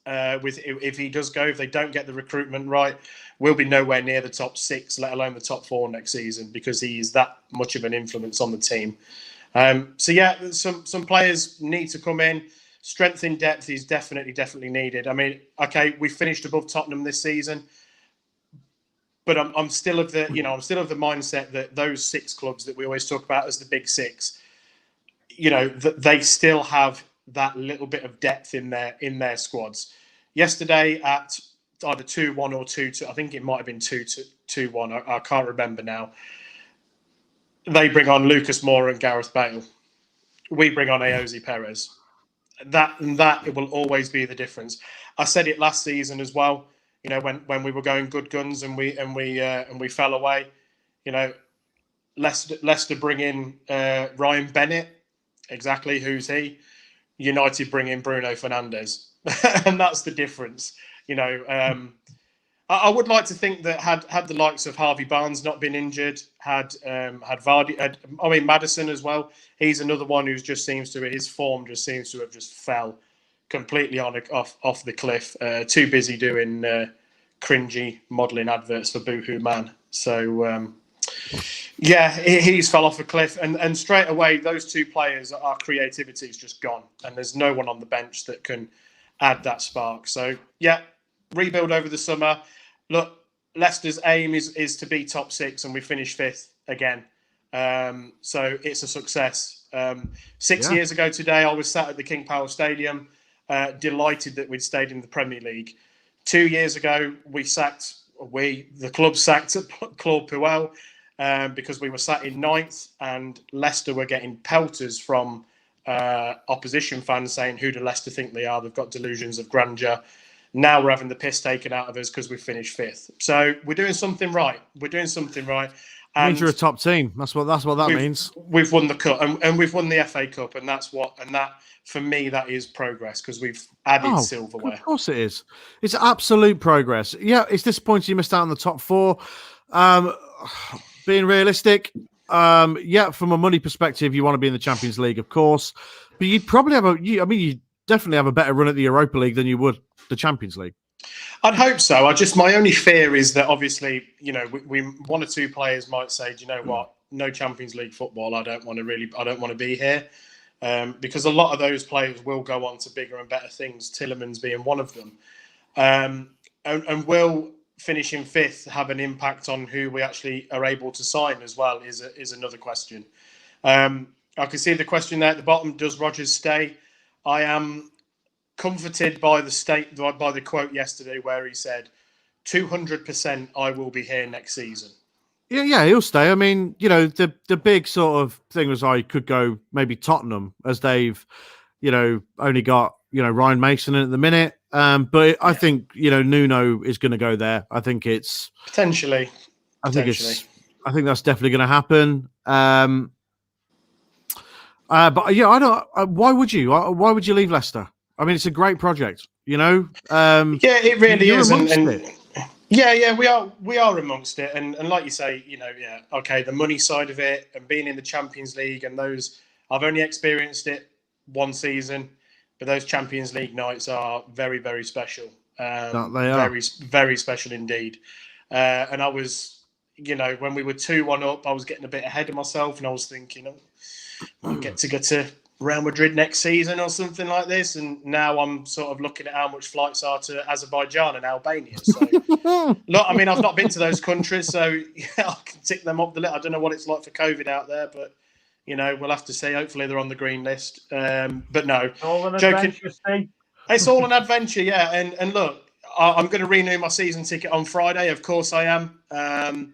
if he does go, if they don't get the recruitment right, we'll be nowhere near the top 6, let alone the top 4 next season, because he is that much of an influence on the team. Some players need to come in. Strength in depth is definitely needed. I mean, okay, we finished above Tottenham this season, but I'm still of the mindset that those 6 clubs that we always talk about as the big 6, they still have that little bit of depth in their squads. Yesterday at either 2-1 or 2-2, I think it might have been 2-1. I can't remember now. They bring on Lucas Moura and Gareth Bale. We bring on Ayoze Perez. That it will always be the difference. I said it last season as well. When we were going good guns and we fell away. Leicester bring in Ryan Bennett. Exactly, who's he? United bring in Bruno Fernandes, and that's the difference. I would like to think that had the likes of Harvey Barnes not been injured, had Vardy, Maddison as well. He's another one his form just seems to have just fell completely off the cliff. Too busy doing cringy modelling adverts for Boohoo Man. So he's fell off a cliff, and straight away those 2 players, our creativity is just gone, and there's no one on the bench that can add that spark. So yeah, rebuild over the summer. Look, Leicester's aim is to be top 6, and we finished 5th again. So it's a success. 6 years ago today, I was sat at the King Power Stadium, delighted that we'd stayed in the Premier League. 2 years ago, the club sacked Claude Puel because we were sat in 9th, and Leicester were getting pelters from opposition fans saying, who do Leicester think they are? They've got delusions of grandeur. Now we're having the piss taken out of us because we finished 5th. So we're doing something right. It means you're a top team. That's what that means. We've won the cup, and we've won the FA Cup, and that for me, that is progress, because we've added silverware. Of course it is. It's absolute progress. Yeah, it's disappointing you missed out on the top 4. Being realistic, from a money perspective, you want to be in the Champions League, of course, but you'd probably you definitely have a better run at the Europa League than you would the Champions League. I'd hope so. My only fear is that obviously, we one or two players might say, do you know what? No Champions League football. I don't want to be here, because a lot of those players will go on to bigger and better things. Tielemans being one of them, and will finishing 5th have an impact on who we actually are able to sign as well? Is another question. I can see the question there at the bottom. Does Rodgers stay? I am comforted by the quote yesterday where he said 200% I will be here next season. Yeah, he'll stay. I mean, the big sort of thing was I could go maybe Tottenham, as they've only got Ryan Mason in at the minute, but I think Nuno is going to go there. I think it's potentially. I think that's definitely going to happen. But yeah, I don't. Why would you? Why would you leave Leicester? I mean, it's a great project, Yeah, it really is, and we are amongst it, and like you say, okay, the money side of it, and being in the Champions League, and those, I've only experienced it one season, but those Champions League nights are very, very special. They are very, very special indeed. And I was, when we were 2-1 up, I was getting a bit ahead of myself, and I was thinking, I'll get to go to Real Madrid next season or something like this, and now I'm sort of looking at how much flights are to Azerbaijan and Albania. So, look, I mean, I've not been to those countries, so I can tick them up the list. I don't know what it's like for COVID out there, but we'll have to see. Hopefully, they're on the green list. But no, all an adventure, Steve. It's all an adventure, yeah. And look, I'm going to renew my season ticket on Friday. Of course, I am.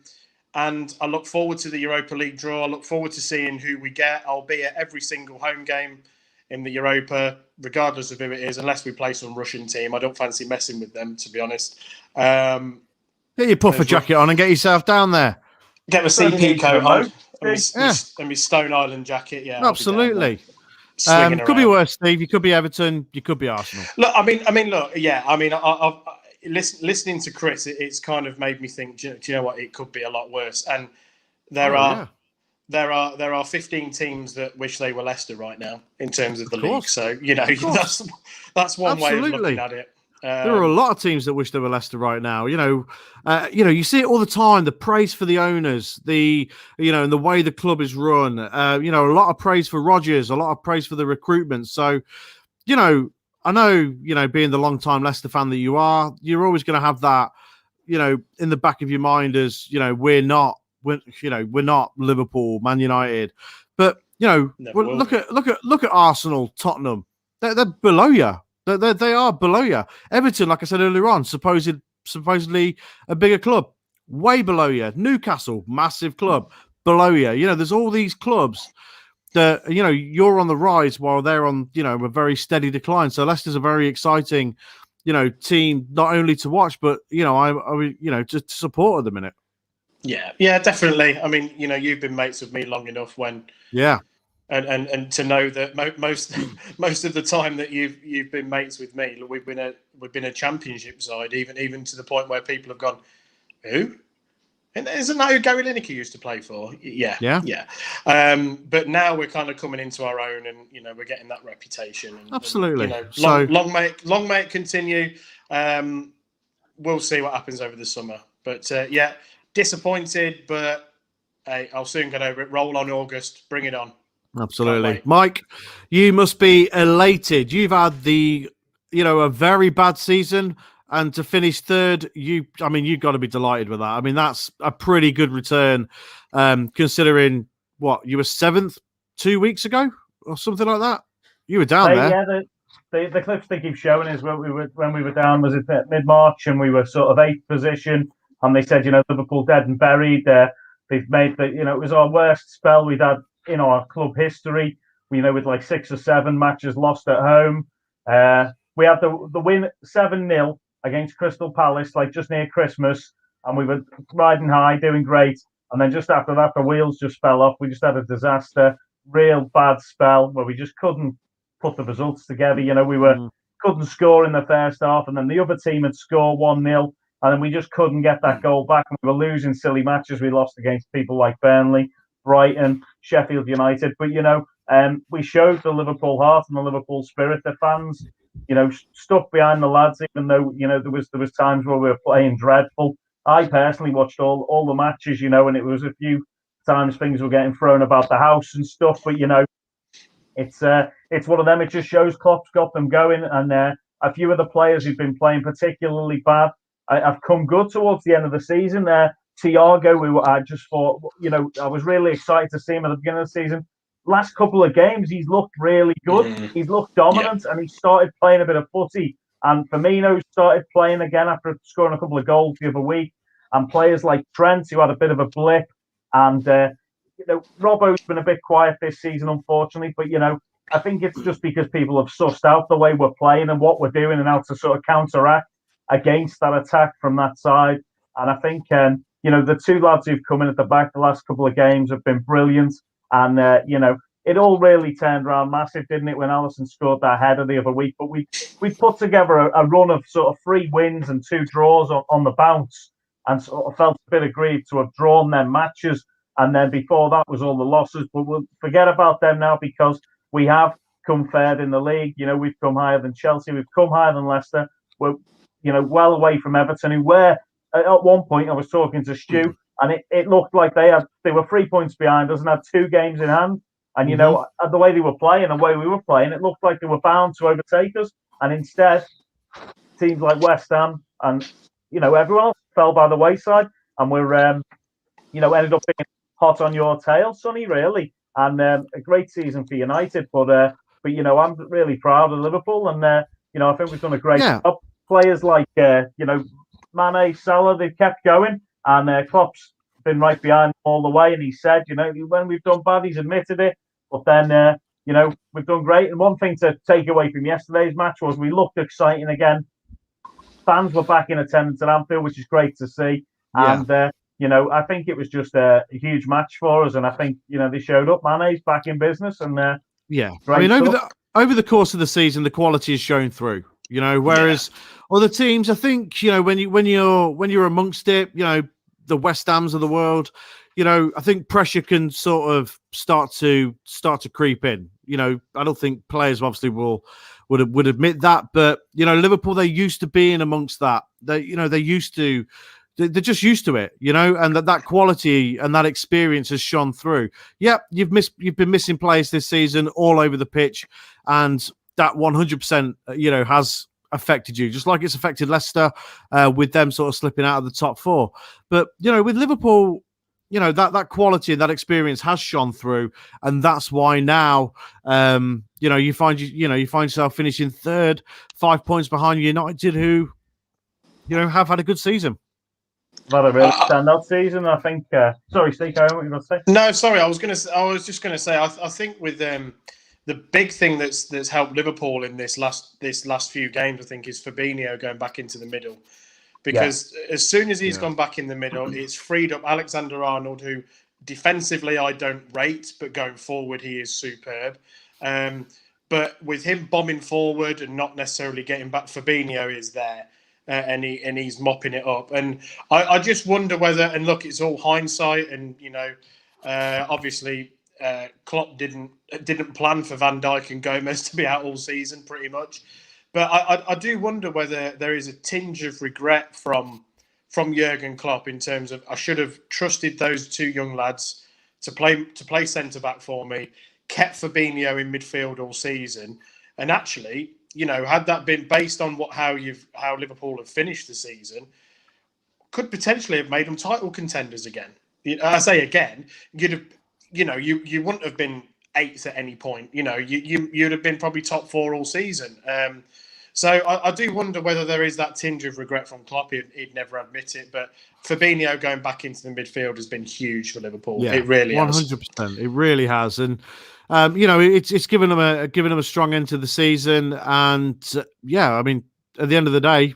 And I look forward to the Europa League draw. I look forward to seeing who we get. I'll be at every single home game in the Europa, regardless of who it is, unless we play some Russian team. I don't fancy messing with them, to be honest. Get your puffer jacket on and get yourself down there. Get my CP coat on and my Stone Island jacket. Yeah, absolutely. Could be worse, Steve. You could be Everton. You could be Arsenal. Look, I mean, look, yeah. I mean, I've listening to Chris, it's kind of made me think. Do you know what? It could be a lot worse. And there are 15 teams that wish they were Leicester right now in terms of the league. So that's one way of looking at it. There are a lot of teams that wish they were Leicester right now. You see it all the time. The praise for the owners, and the way the club is run. A lot of praise for Rodgers, a lot of praise for the recruitment. So, I know, being the long-time Leicester fan that you are, you're always going to have that, in the back of your mind as, we're not Liverpool, Man United, but look at Arsenal, Tottenham. They're below you. They are below you. Everton, like I said earlier on, supposedly a bigger club, way below you. Newcastle, massive club, below you. There's all these clubs that you're on the rise while they're on a very steady decline. So Leicester's a very exciting team, not only to watch but I to support at the minute. Yeah, definitely. I mean, you've been mates with me long enough and to know that most of the time that you've been mates with me, we've been a championship side, even to the point where people have gone, who? And isn't that who Gary Lineker used to play for? Yeah. But now we're kind of coming into our own, and we're getting that reputation. And, absolutely. Long may it continue. We'll see what happens over the summer. But disappointed, but hey, I'll soon get over it. Roll on August. Bring it on. Absolutely. Mike, you must be elated. You've had the a very bad season, and to finish third, you've got to be delighted with that. I mean, that's a pretty good return, considering what you were 7th 2 weeks ago or something like that. You were down there. Yeah, the clips they keep showing is when we were down was it mid-March, and we were sort of 8th position, and they said, Liverpool dead and buried. They've made it was our worst spell we've had in our club history. With like 6 or 7 matches lost at home. We had the win 7-0 against Crystal Palace, like just near Christmas, and we were riding high, doing great. And then just after that, the wheels just fell off. We just had a disaster, real bad spell where we just couldn't put the results together. We couldn't score in the first half, and then the other team had scored 1-0, and then we just couldn't get that goal back. And we were losing silly matches. We lost against people like Burnley, Brighton, Sheffield United. But we showed the Liverpool heart and the Liverpool spirit. The fans, stuck behind the lads, even though there was times where we were playing dreadful. I personally watched all the matches, and it was a few times things were getting thrown about the house and stuff. But it's one of them. It just shows Klopp's got them going, and a few of the players who've been playing particularly bad have come good towards the end of the season. Thiago, I just thought, I was really excited to see him at the beginning of the season. Last couple of games, he's looked really good. He's looked dominant, and he started playing a bit of footy. And Firmino started playing again after scoring a couple of goals the other week. And players like Trent, who had a bit of a blip, and Robbo's been a bit quiet this season, unfortunately. But I think it's just because people have sussed out the way we're playing and what we're doing, and how to sort of counteract against that attack from that side. And I think the 2 lads who've come in at the back the last couple of games have been brilliant. And, it all really turned around massive, didn't it, when Alisson scored that header the other week. But we put together a run of sort of 3 wins and 2 draws on the bounce, and sort of felt a bit aggrieved to have drawn them matches. And then before that was all the losses. But we'll forget about them now, because we have come third in the league. We've come higher than Chelsea. We've come higher than Leicester. We're, well away from Everton, who were, at one point, I was talking to Stu, and it looked like they were 3 points behind us and had 2 games in hand. And, the way they were playing and the way we were playing, it looked like they were bound to overtake us. And instead, teams like West Ham and, everyone else fell by the wayside. And we're, ended up being hot on your tail, Sonny, really. And a great season for United. But I'm really proud of Liverpool. And, I think we've done a great job. Players like, Mane, Salah, they've kept going. And Klopp's been right behind them all the way. And he said, when we've done bad, he's admitted it. But then, we've done great. And one thing to take away from yesterday's match was we looked exciting again. Fans were back in attendance at Anfield, which is great to see. Yeah. And, I think it was just a huge match for us. And I think, they showed up. Mane's back in business. And over the course of the season, the quality has shown through. Whereas other teams, I think, when you're amongst it, the West Hams of the world, I think pressure can sort of start to creep in. I don't think players obviously would admit that, but Liverpool, they're used to being amongst that. They're just used to it, and that quality and that experience has shone through. Yep, you've been missing players this season all over the pitch, and that 100%, has affected you, just like it's affected Leicester with them sort of slipping out of the top 4. But with Liverpool, that quality and that experience has shone through, and that's why now you find yourself finishing third, 5 points behind United, who have had a good season. Not a really standout season, I think. Sorry, Steve, what were you going to say? No, sorry, I was just going to say, I think with the big thing that's helped Liverpool in this last few games, I think, is Fabinho going back into the middle. Because as soon as he's gone back in the middle, it's freed up Alexander-Arnold, who defensively I don't rate, but going forward he is superb. But with him bombing forward and not necessarily getting back, Fabinho is there. And he's mopping it up. And I just wonder whether, and look, it's all hindsight, and obviously Klopp didn't plan for Van Dijk and Gomez to be out all season, pretty much. But I do wonder whether there is a tinge of regret from Jurgen Klopp in terms of, I should have trusted those 2 young lads to play centre back for me, kept Fabinho in midfield all season, and actually had that been based on how Liverpool have finished the season, could potentially have made them title contenders again. I say again, you'd have, you wouldn't have been eighth at any point. You'd have been probably top four all season. So I do wonder whether there is that tinge of regret from Klopp. He'd never admit it, but Fabinho going back into the midfield has been huge for Liverpool. Yeah, it really 100%. It really has, and it's given them a strong end to the season. And I mean, at the end of the day,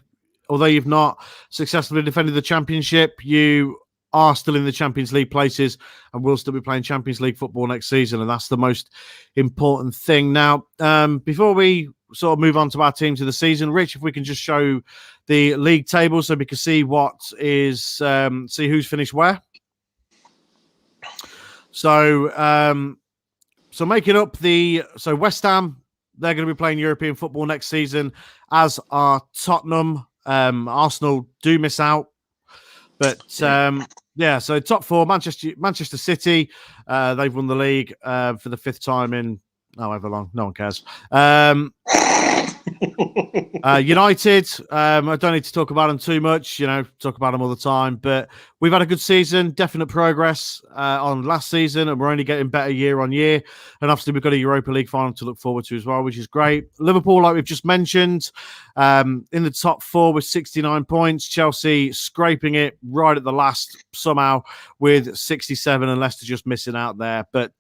although you've not successfully defended the championship, you are still in the Champions League places and will still be playing Champions League football next season, and that's the most important thing. Now, before we sort of move on to our teams of the season, Rich, if we can just show the league table so we can see see who's finished where. So making up West Ham, they're going to be playing European football next season, as are Tottenham. Arsenal do miss out, but so top four, Manchester City, they've won the league for the fifth time in however long, no one cares. United, I don't need to talk about them too much, talk about them all the time, but we've had a good season, definite progress on last season, and we're only getting better year on year. And obviously we've got a Europa League final to look forward to as well, which is great. Liverpool, like we've just mentioned, in the top four with 69 points. Chelsea scraping it right at the last somehow with 67, and Leicester just missing out there. But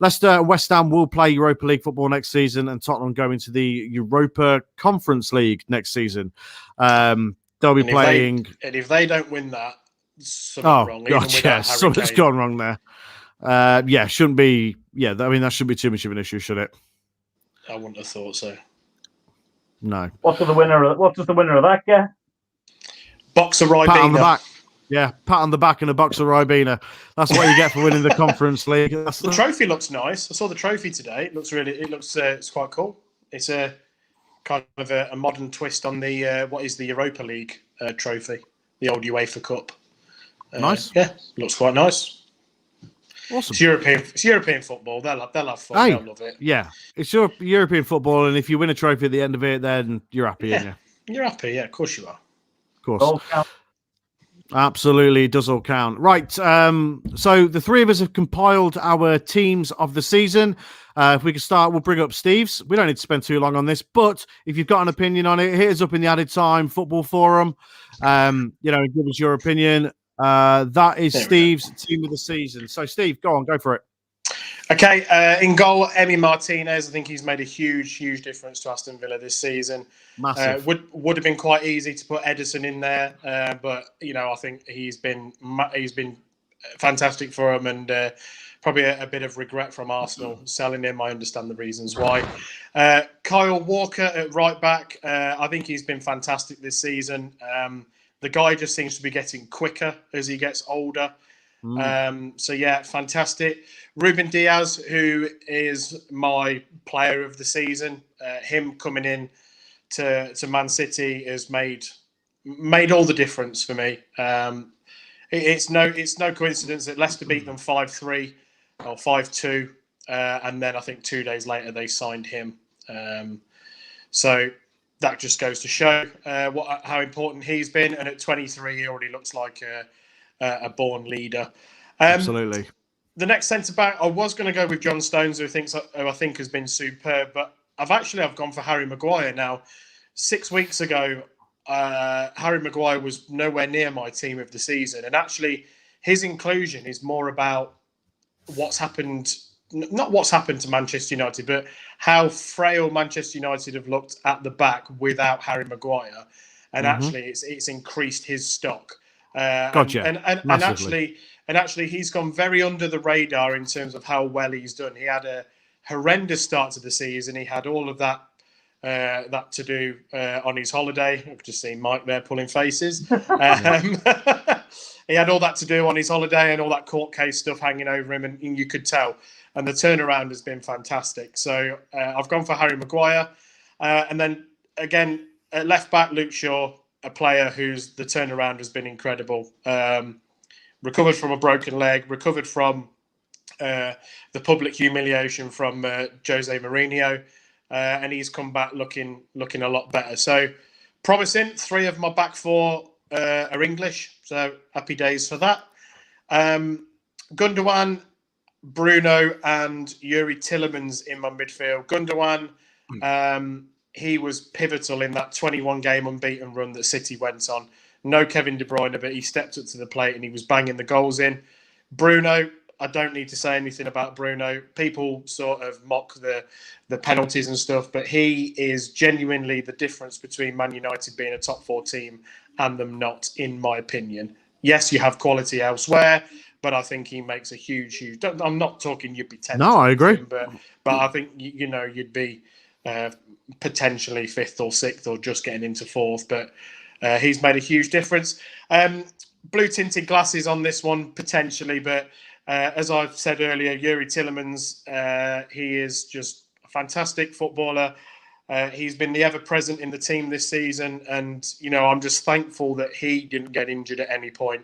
Leicester and West Ham will play Europa League football next season, and Tottenham go into the Europa Conference League next season. They'll be playing. If they don't win that, something's wrong. God, something's gone wrong there. Shouldn't be. Yeah, I mean, that shouldn't be too much of an issue, should it? I wouldn't have thought so. No. What does the winner of that get? Box of Ribena. Pat on the back. Yeah, pat on the back and a box of Ribena. That's what you get for winning the Conference League. The trophy looks nice. I saw the trophy today. It looks it's quite cool. It's a kind of a modern twist on the what is the Europa League trophy, the old UEFA Cup. Nice. Yeah, looks quite nice. Awesome. It's European football. They'll have fun. They'll love it. Yeah, it's European football, and if you win a trophy at the end of it, then you're happy, aren't you? You're happy. Yeah, of course you are. Of course. Absolutely, it does all count. Right, so the three of us have compiled our teams of the season. If we can start, we'll bring up Steve's. We don't need to spend too long on this, but if you've got an opinion on it, hit us up in the Added Time Football Forum. Give us your opinion. That is Steve's team of the season. So, Steve, go for it. Okay, in goal, Emi Martinez. I think he's made a huge difference to Aston Villa this season. Massive. Would have been quite easy to put Ederson in there, but I think he's been fantastic for him, and probably a bit of regret from Arsenal selling him. I understand the reasons why. Kyle Walker at right back. I think he's been fantastic this season. The guy just seems to be getting quicker as he gets older. Fantastic. Ruben Diaz, who is my player of the season, him coming in to Man City has made all the difference for me. It's no coincidence that Leicester beat them 5-3 or 5-2, and then I think 2 days later they signed him. So that just goes to show how important he's been. And at 23, he already looks like a born leader. Absolutely. The next centre back, I was going to go with John Stones, who I think has been superb, but I've gone for Harry Maguire now. 6 weeks ago, Harry Maguire was nowhere near my team of the season, and actually, his inclusion is more about what's happened. Not what's happened to Manchester United, but how frail Manchester United have looked at the back without Harry Maguire, and actually, it's increased his stock. Gotcha. And actually, he's gone very under the radar in terms of how well he's done. He had a horrendous start to the season. He had all of that to do on his holiday. I've just seen Mike there pulling faces. He had all that to do on his holiday and all that court case stuff hanging over him, and you could tell. And the turnaround has been fantastic. So I've gone for Harry Maguire. And then, again, at left back, Luke Shaw, a player whose the turnaround has been incredible. Recovered from a broken leg, recovered from the public humiliation from Jose Mourinho. and he's come back looking a lot better. So promising. 3 of my back 4 are English, so happy days for that. Gundogan, Bruno, and Yuri Tillemans in my midfield. Gundogan, he was pivotal in that 21-game unbeaten run that City went on. No Kevin De Bruyne, but he stepped up to the plate and he was banging the goals in. Bruno, I don't need to say anything about Bruno. People sort of mock the penalties and stuff, but he is genuinely the difference between Man United being a top 4 team and them not, in my opinion. Yes, you have quality elsewhere, but I think he makes a huge. I'm not talking you'd be 10th. No, I agree. But I think you'd be potentially 5th or 6th or just getting into 4th. But he's made a huge difference. Blue tinted glasses on this one potentially, but as I've said earlier, Yuri Tillemans, he is just a fantastic footballer. He's been the ever-present in the team this season, and I'm just thankful that he didn't get injured at any point,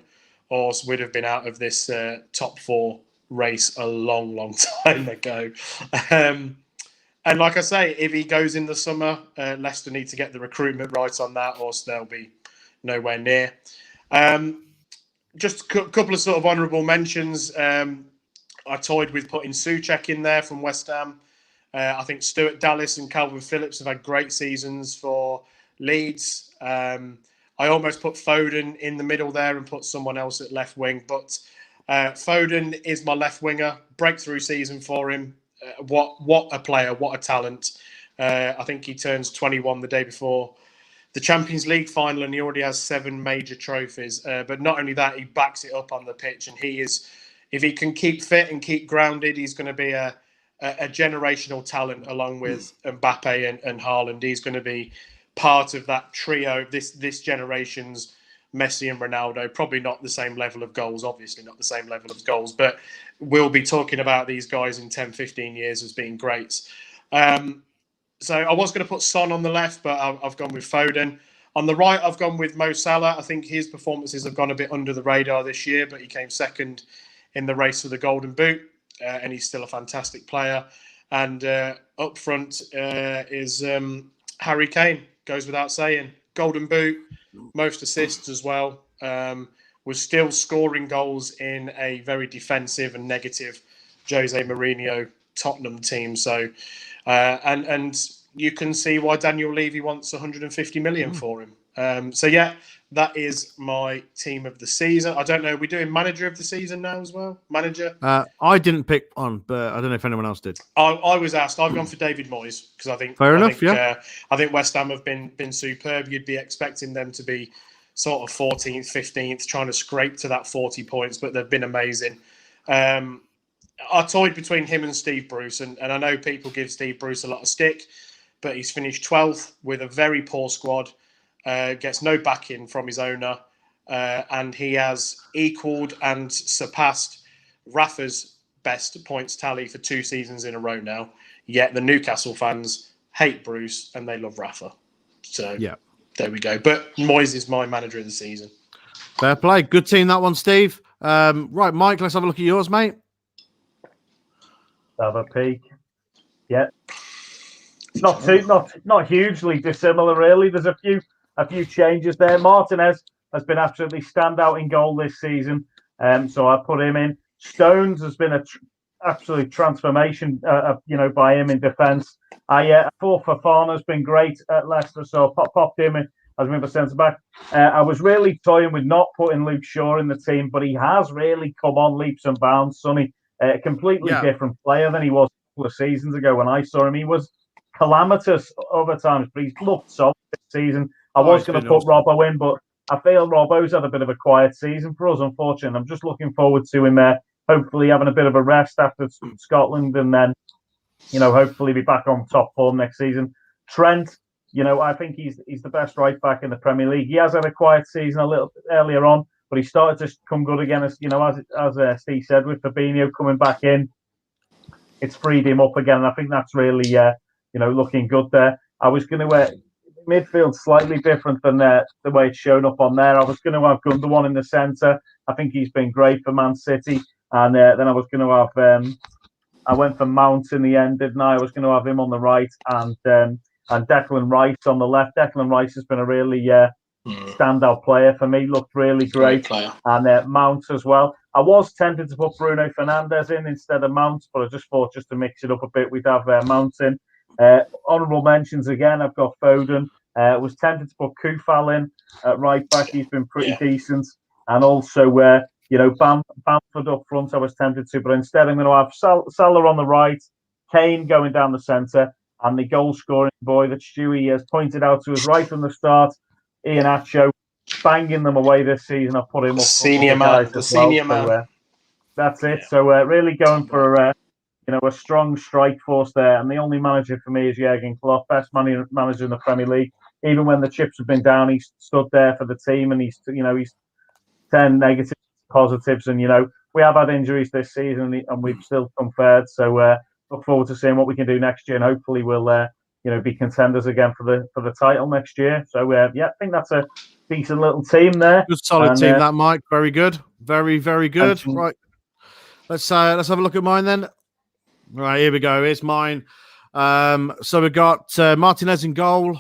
or would have been out of this top 4 race a long, long time ago. And like I say, if he goes in the summer, Leicester need to get the recruitment right on that, or they'll be nowhere near. Just a couple of sort of honourable mentions. I toyed with putting Souček in there from West Ham. I think Stuart Dallas and Calvin Phillips have had great seasons for Leeds. I almost put Foden in the middle there and put someone else at left wing, but Foden is my left winger. Breakthrough season for him. What a player, what a talent. I think he turns 21 the day before the Champions League final, and he already has 7 major trophies. But not only that, he backs it up on the pitch, and he is, if he can keep fit and keep grounded, he's going to be a generational talent along with Mbappe and Haaland. He's going to be part of that trio, this generation's Messi and Ronaldo. Probably not the same level of goals, obviously not the same level of goals, but we'll be talking about these guys in 10, 15 years as being greats. So I was going to put Son on the left, but I've gone with Foden. On the right, I've gone with Mo Salah. I think his performances have gone a bit under the radar this year, but he came second in the race for the Golden Boot, and he's still a fantastic player. And up front is Harry Kane, goes without saying. Golden Boot, most assists as well. Was still scoring goals in a very defensive and negative Jose Mourinho Tottenham team. So, and you can see why Daniel Levy wants 150 million for him. So yeah, that is my team of the season. I don't know. Are we doing manager of the season now as well? Manager? I didn't pick one, but I don't know if anyone else did. I was asked. I've gone for David Moyes because I think I think West Ham have been superb. You'd be expecting them to be sort of 14th, 15th, trying to scrape to that 40 points, but they've been amazing. I toyed between him and Steve Bruce, and I know people give Steve Bruce a lot of stick, but he's finished 12th with a very poor squad, gets no backing from his owner, and he has equalled and surpassed Rafa's best points tally for 2 seasons in a row now. Yet the Newcastle fans hate Bruce and they love Rafa. So yeah, there we go. But Moyes is my manager of the season. Fair play. Good team, that one, Steve. Right, Mike, let's have a look at yours, mate. Have a peek. Yeah. Not hugely dissimilar, really. There's a few changes there. Martinez has been absolutely standout in goal this season, so I put him in. Stones has been absolute transformation, by him in defence. I thought Fofana's been great at Leicester, so I popped him in as my centre back. I was really toying with not putting Luke Shaw in the team, but he has really come on leaps and bounds. Sonny, a completely different player than he was a couple of seasons ago when I saw him. He was calamitous other times, but he's looked solid this season. I was going to put Robbo in, but I feel Robbo's had a bit of a quiet season for us, unfortunately. I'm just looking forward to him hopefully having a bit of a rest after Scotland, and then, hopefully be back on top form next season. Trent, I think he's the best right back in the Premier League. He has had a quiet season a little bit earlier on, but he started to come good again, as Steve said, with Fabinho coming back in. It's freed him up again, and I think that's really, looking good there. I was going to midfield slightly different than the way it's shown up on there. I was going to have Gundogan in the centre. I think he's been great for Man City. And then I was going to have I went for Mount in the end, didn't I? I was going to have him on the right and Declan Rice on the left. Declan Rice has been a really standout player for me. Looked really great player. And Mount as well. I was tempted to put Bruno Fernandes in instead of Mount, but I just thought just to mix it up a bit, we'd have Mount in. Honourable mentions again, I've got Foden. Was tempted to put Kufal in at right back. He's been pretty decent. And also, Bamford up front, I was tempted to, but instead I'm going to have Salah on the right, Kane going down the centre, and the goal-scoring boy that Stewie has pointed out to us right from the start, Iheanacho, banging them away this season. I've put him up senior man, the senior man. So, that's it. Yeah. So really going for a strong strike force there. And the only manager for me is Jurgen Klopp, best manager in the Premier League. Even when the chips have been down, he's stood there for the team, and he's 10 negatives, positives, and we have had injuries this season, and we've still come third. So look forward to seeing what we can do next year, and hopefully we'll be contenders again for the title next year. So I think that's a decent little team there. Good solid team that, Mike. Very good. Very, very good. Right. Let's have a look at mine then. Right, here we go. Here's mine. So we've got Martinez in goal.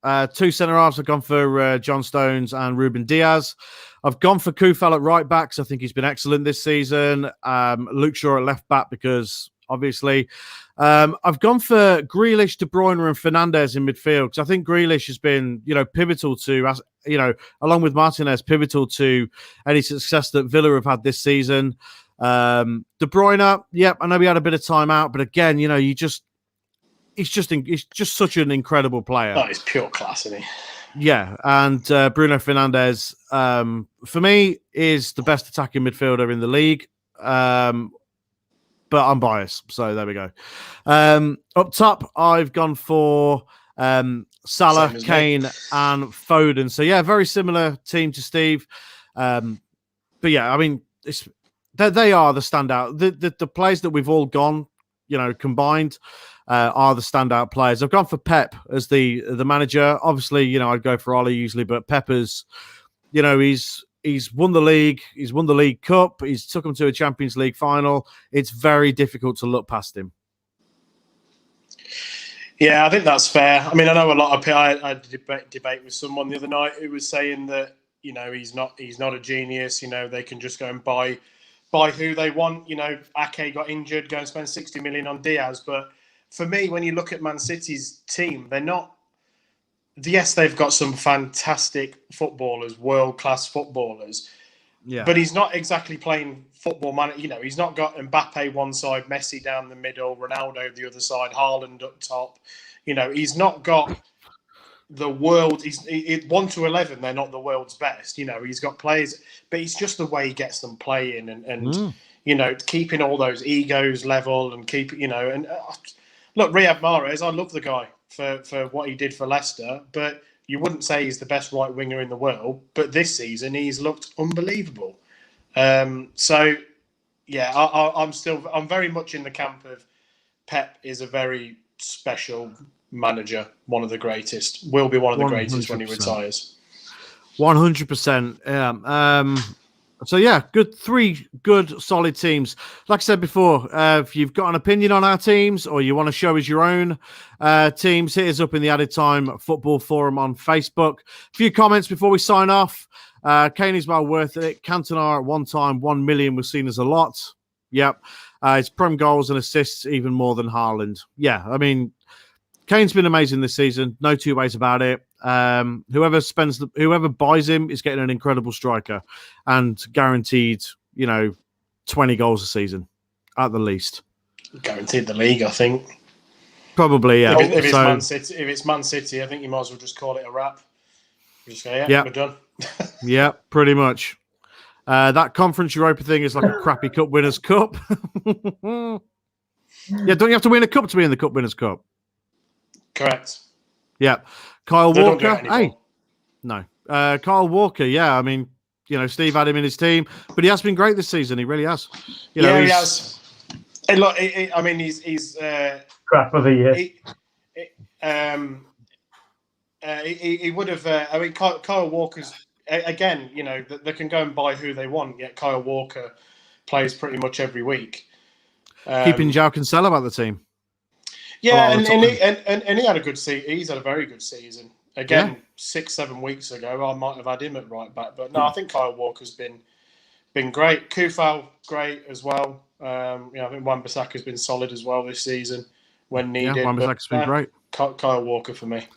2 centre-halves. I've gone for John Stones and Ruben Diaz. I've gone for Kufal at right back because I think he's been excellent this season. Luke Shaw at left back because obviously. I've gone for Grealish, De Bruyne and Fernandes in midfield because I think Grealish has been, pivotal to, along with Martinez, pivotal to any success that Villa have had this season. De Bruyne, I know we had a bit of time out, but again, he's just such an incredible player. Oh, he's pure class, isn't he? Yeah, and Bruno Fernandes, for me, is the best attacking midfielder in the league. But I'm biased, so there we go. Up top, I've gone for Salah, Kane, and Foden. So yeah, very similar team to Steve. But yeah, I mean, they are the standout. The players that we've all gone, combined, are the standout players. I've gone for Pep as the manager. Obviously, I'd go for Ollie usually, but Pepper's, he's won the league. He's won the League Cup. He's took them to a Champions League final. It's very difficult to look past him. Yeah, I think that's fair. I mean, I know a lot of people. I debate with someone the other night who was saying that he's not a genius. They can just go and buy who they want. Ake got injured, go and spend 60 million on Diaz. But for me, when you look at Man City's team, they're not. Yes, they've got some fantastic footballers, world-class footballers. Yeah. But he's not exactly playing football, man. He's not got Mbappe one side, Messi down the middle, Ronaldo the other side, Haaland up top. He's not got the world. He's 1 to 11. They're not the world's best. He's got players, but it's just the way he gets them playing and keeping all those egos level and look, Riyad Mahrez. I love the guy for what he did for Leicester, but you wouldn't say he's the best right winger in the world. But this season, he's looked unbelievable. So, yeah, I'm very much in the camp of Pep is a very special manager, one of the greatest. Will be one of the greatest when he retires. 100%. Yeah. So yeah, three good solid teams. Like I said before, if you've got an opinion on our teams or you want to show us your own teams, hit us up in the Added Time Football Forum on Facebook. A few comments before we sign off. Kane is well worth it. Cantona at one time, 1 million was seen as a lot. Yep. His prem goals and assists even more than Haaland. Yeah, I mean, Kane's been amazing this season. No two ways about it. Whoever buys him is getting an incredible striker and guaranteed, 20 goals a season at the least. Guaranteed the league, I think. Probably, yeah. If it's Man City, I think you might as well just call it a wrap. Just go, we're done. Yeah, pretty much. That Conference Europa thing is like a crappy Cup Winners' Cup. Yeah, don't you have to win a cup to be in the Cup Winners' Cup? Correct. Yeah. Kyle Walker. Hey. No. Kyle Walker, yeah. I mean, Steve had him in his team, but he has been great this season. He really has. He has. Hey, look, I mean, he's crap of the year. He would have. I mean, Kyle Walker's again. They can go and buy who they want. Yet Kyle Walker plays pretty much every week. keeping João Cancelo about the team. Yeah, and he had a good season. He's had a very good season. Again, 6-7 weeks ago, I might have had him at right back, but no, I think Kyle Walker's been great. Kufal, great as well. I think Wan-Bissaka's been solid as well this season when needed. Yeah, Wan-Bissaka's been great. Kyle Walker for me.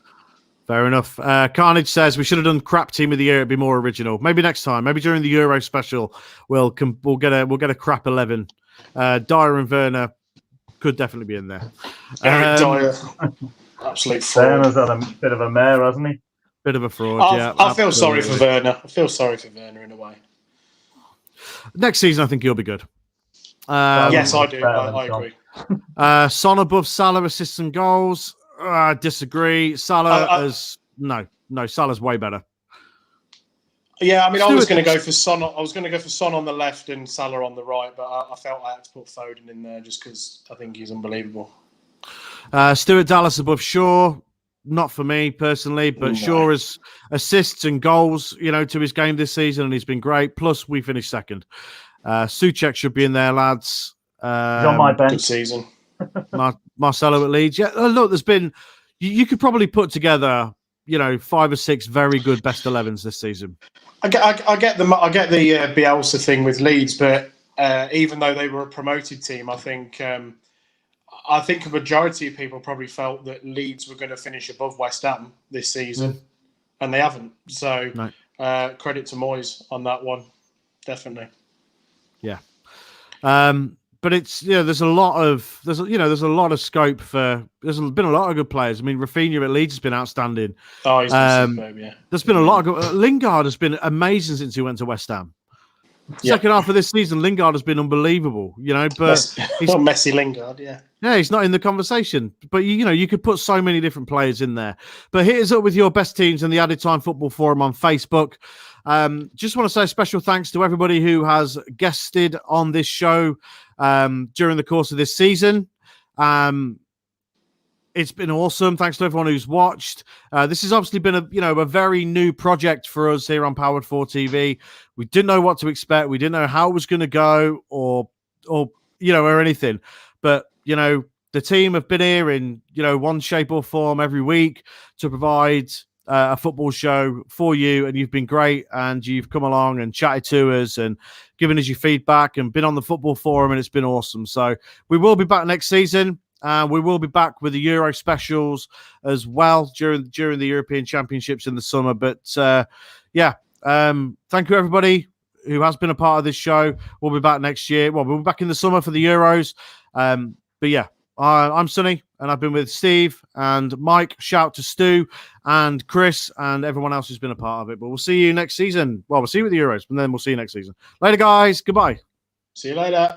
Fair enough. Carnage says we should have done crap team of the year. It'd be more original. Maybe next time. Maybe during the Euro special, we'll get a crap 11. Dyer and Werner could definitely be in there. Eric Dyer, absolute fraud. Werner's had a bit of a mare, hasn't he? Bit of a fraud. I feel sorry for Werner. I feel sorry for Werner in a way. Next season, I think he'll be good. Yes, I do. I agree. Son above Salah assists and goals. I disagree. Salah Salah's way better. Yeah, I mean, I was going to go for Son. I was going to go for Son on the left and Salah on the right, but I felt I had to put Foden in there just because I think he's unbelievable. Stuart Dallas above Shaw. Not for me personally, but Shaw has assists and goals, to his game this season, and he's been great. Plus, we finished second. Souček should be in there, lads. He's on my bench. Good season. Marcelo at Leeds. Yeah, look, there's been. You could probably put together, 5 or 6 very good best 11s this season. I get the Bielsa thing with Leeds, but even though they were a promoted team, I think a majority of people probably felt that Leeds were going to finish above West Ham this season, and they haven't. So credit to Moyes on that one, definitely. Yeah, but it's there's a lot of scope for. There's been a lot of good players. I mean, Rafinha at Leeds has been outstanding. Oh, he's been superb, yeah. There's been a lot of good. Lingard has been amazing since he went to West Ham. Second half of this season, Lingard has been unbelievable, but he's not Messi Lingard, yeah. Yeah, he's not in the conversation. But, you could put so many different players in there. But hit us up with your best teams in the Added Time Football Forum on Facebook. Just want to say special thanks to everybody who has guested on this show during the course of this season. It's been awesome. Thanks to everyone who's watched. This has obviously been a very new project for us here on Powered 4 TV. We didn't know what to expect. We didn't know how it was going to go or anything. But, the team have been here in, one shape or form every week to provide a football show for you. And you've been great. And you've come along and chatted to us and given us your feedback and been on the football forum. And it's been awesome. So we will be back next season. We will be back with the Euro specials as well during the European Championships in the summer. But thank you everybody who has been a part of this show. We'll be back next year. Well, we'll be back in the summer for the Euros. I'm Sonny, and I've been with Steve and Mike. Shout to Stu and Chris and everyone else who's been a part of it. But we'll see you next season. Well, we'll see you with the Euros, and then we'll see you next season. Later, guys. Goodbye. See you later.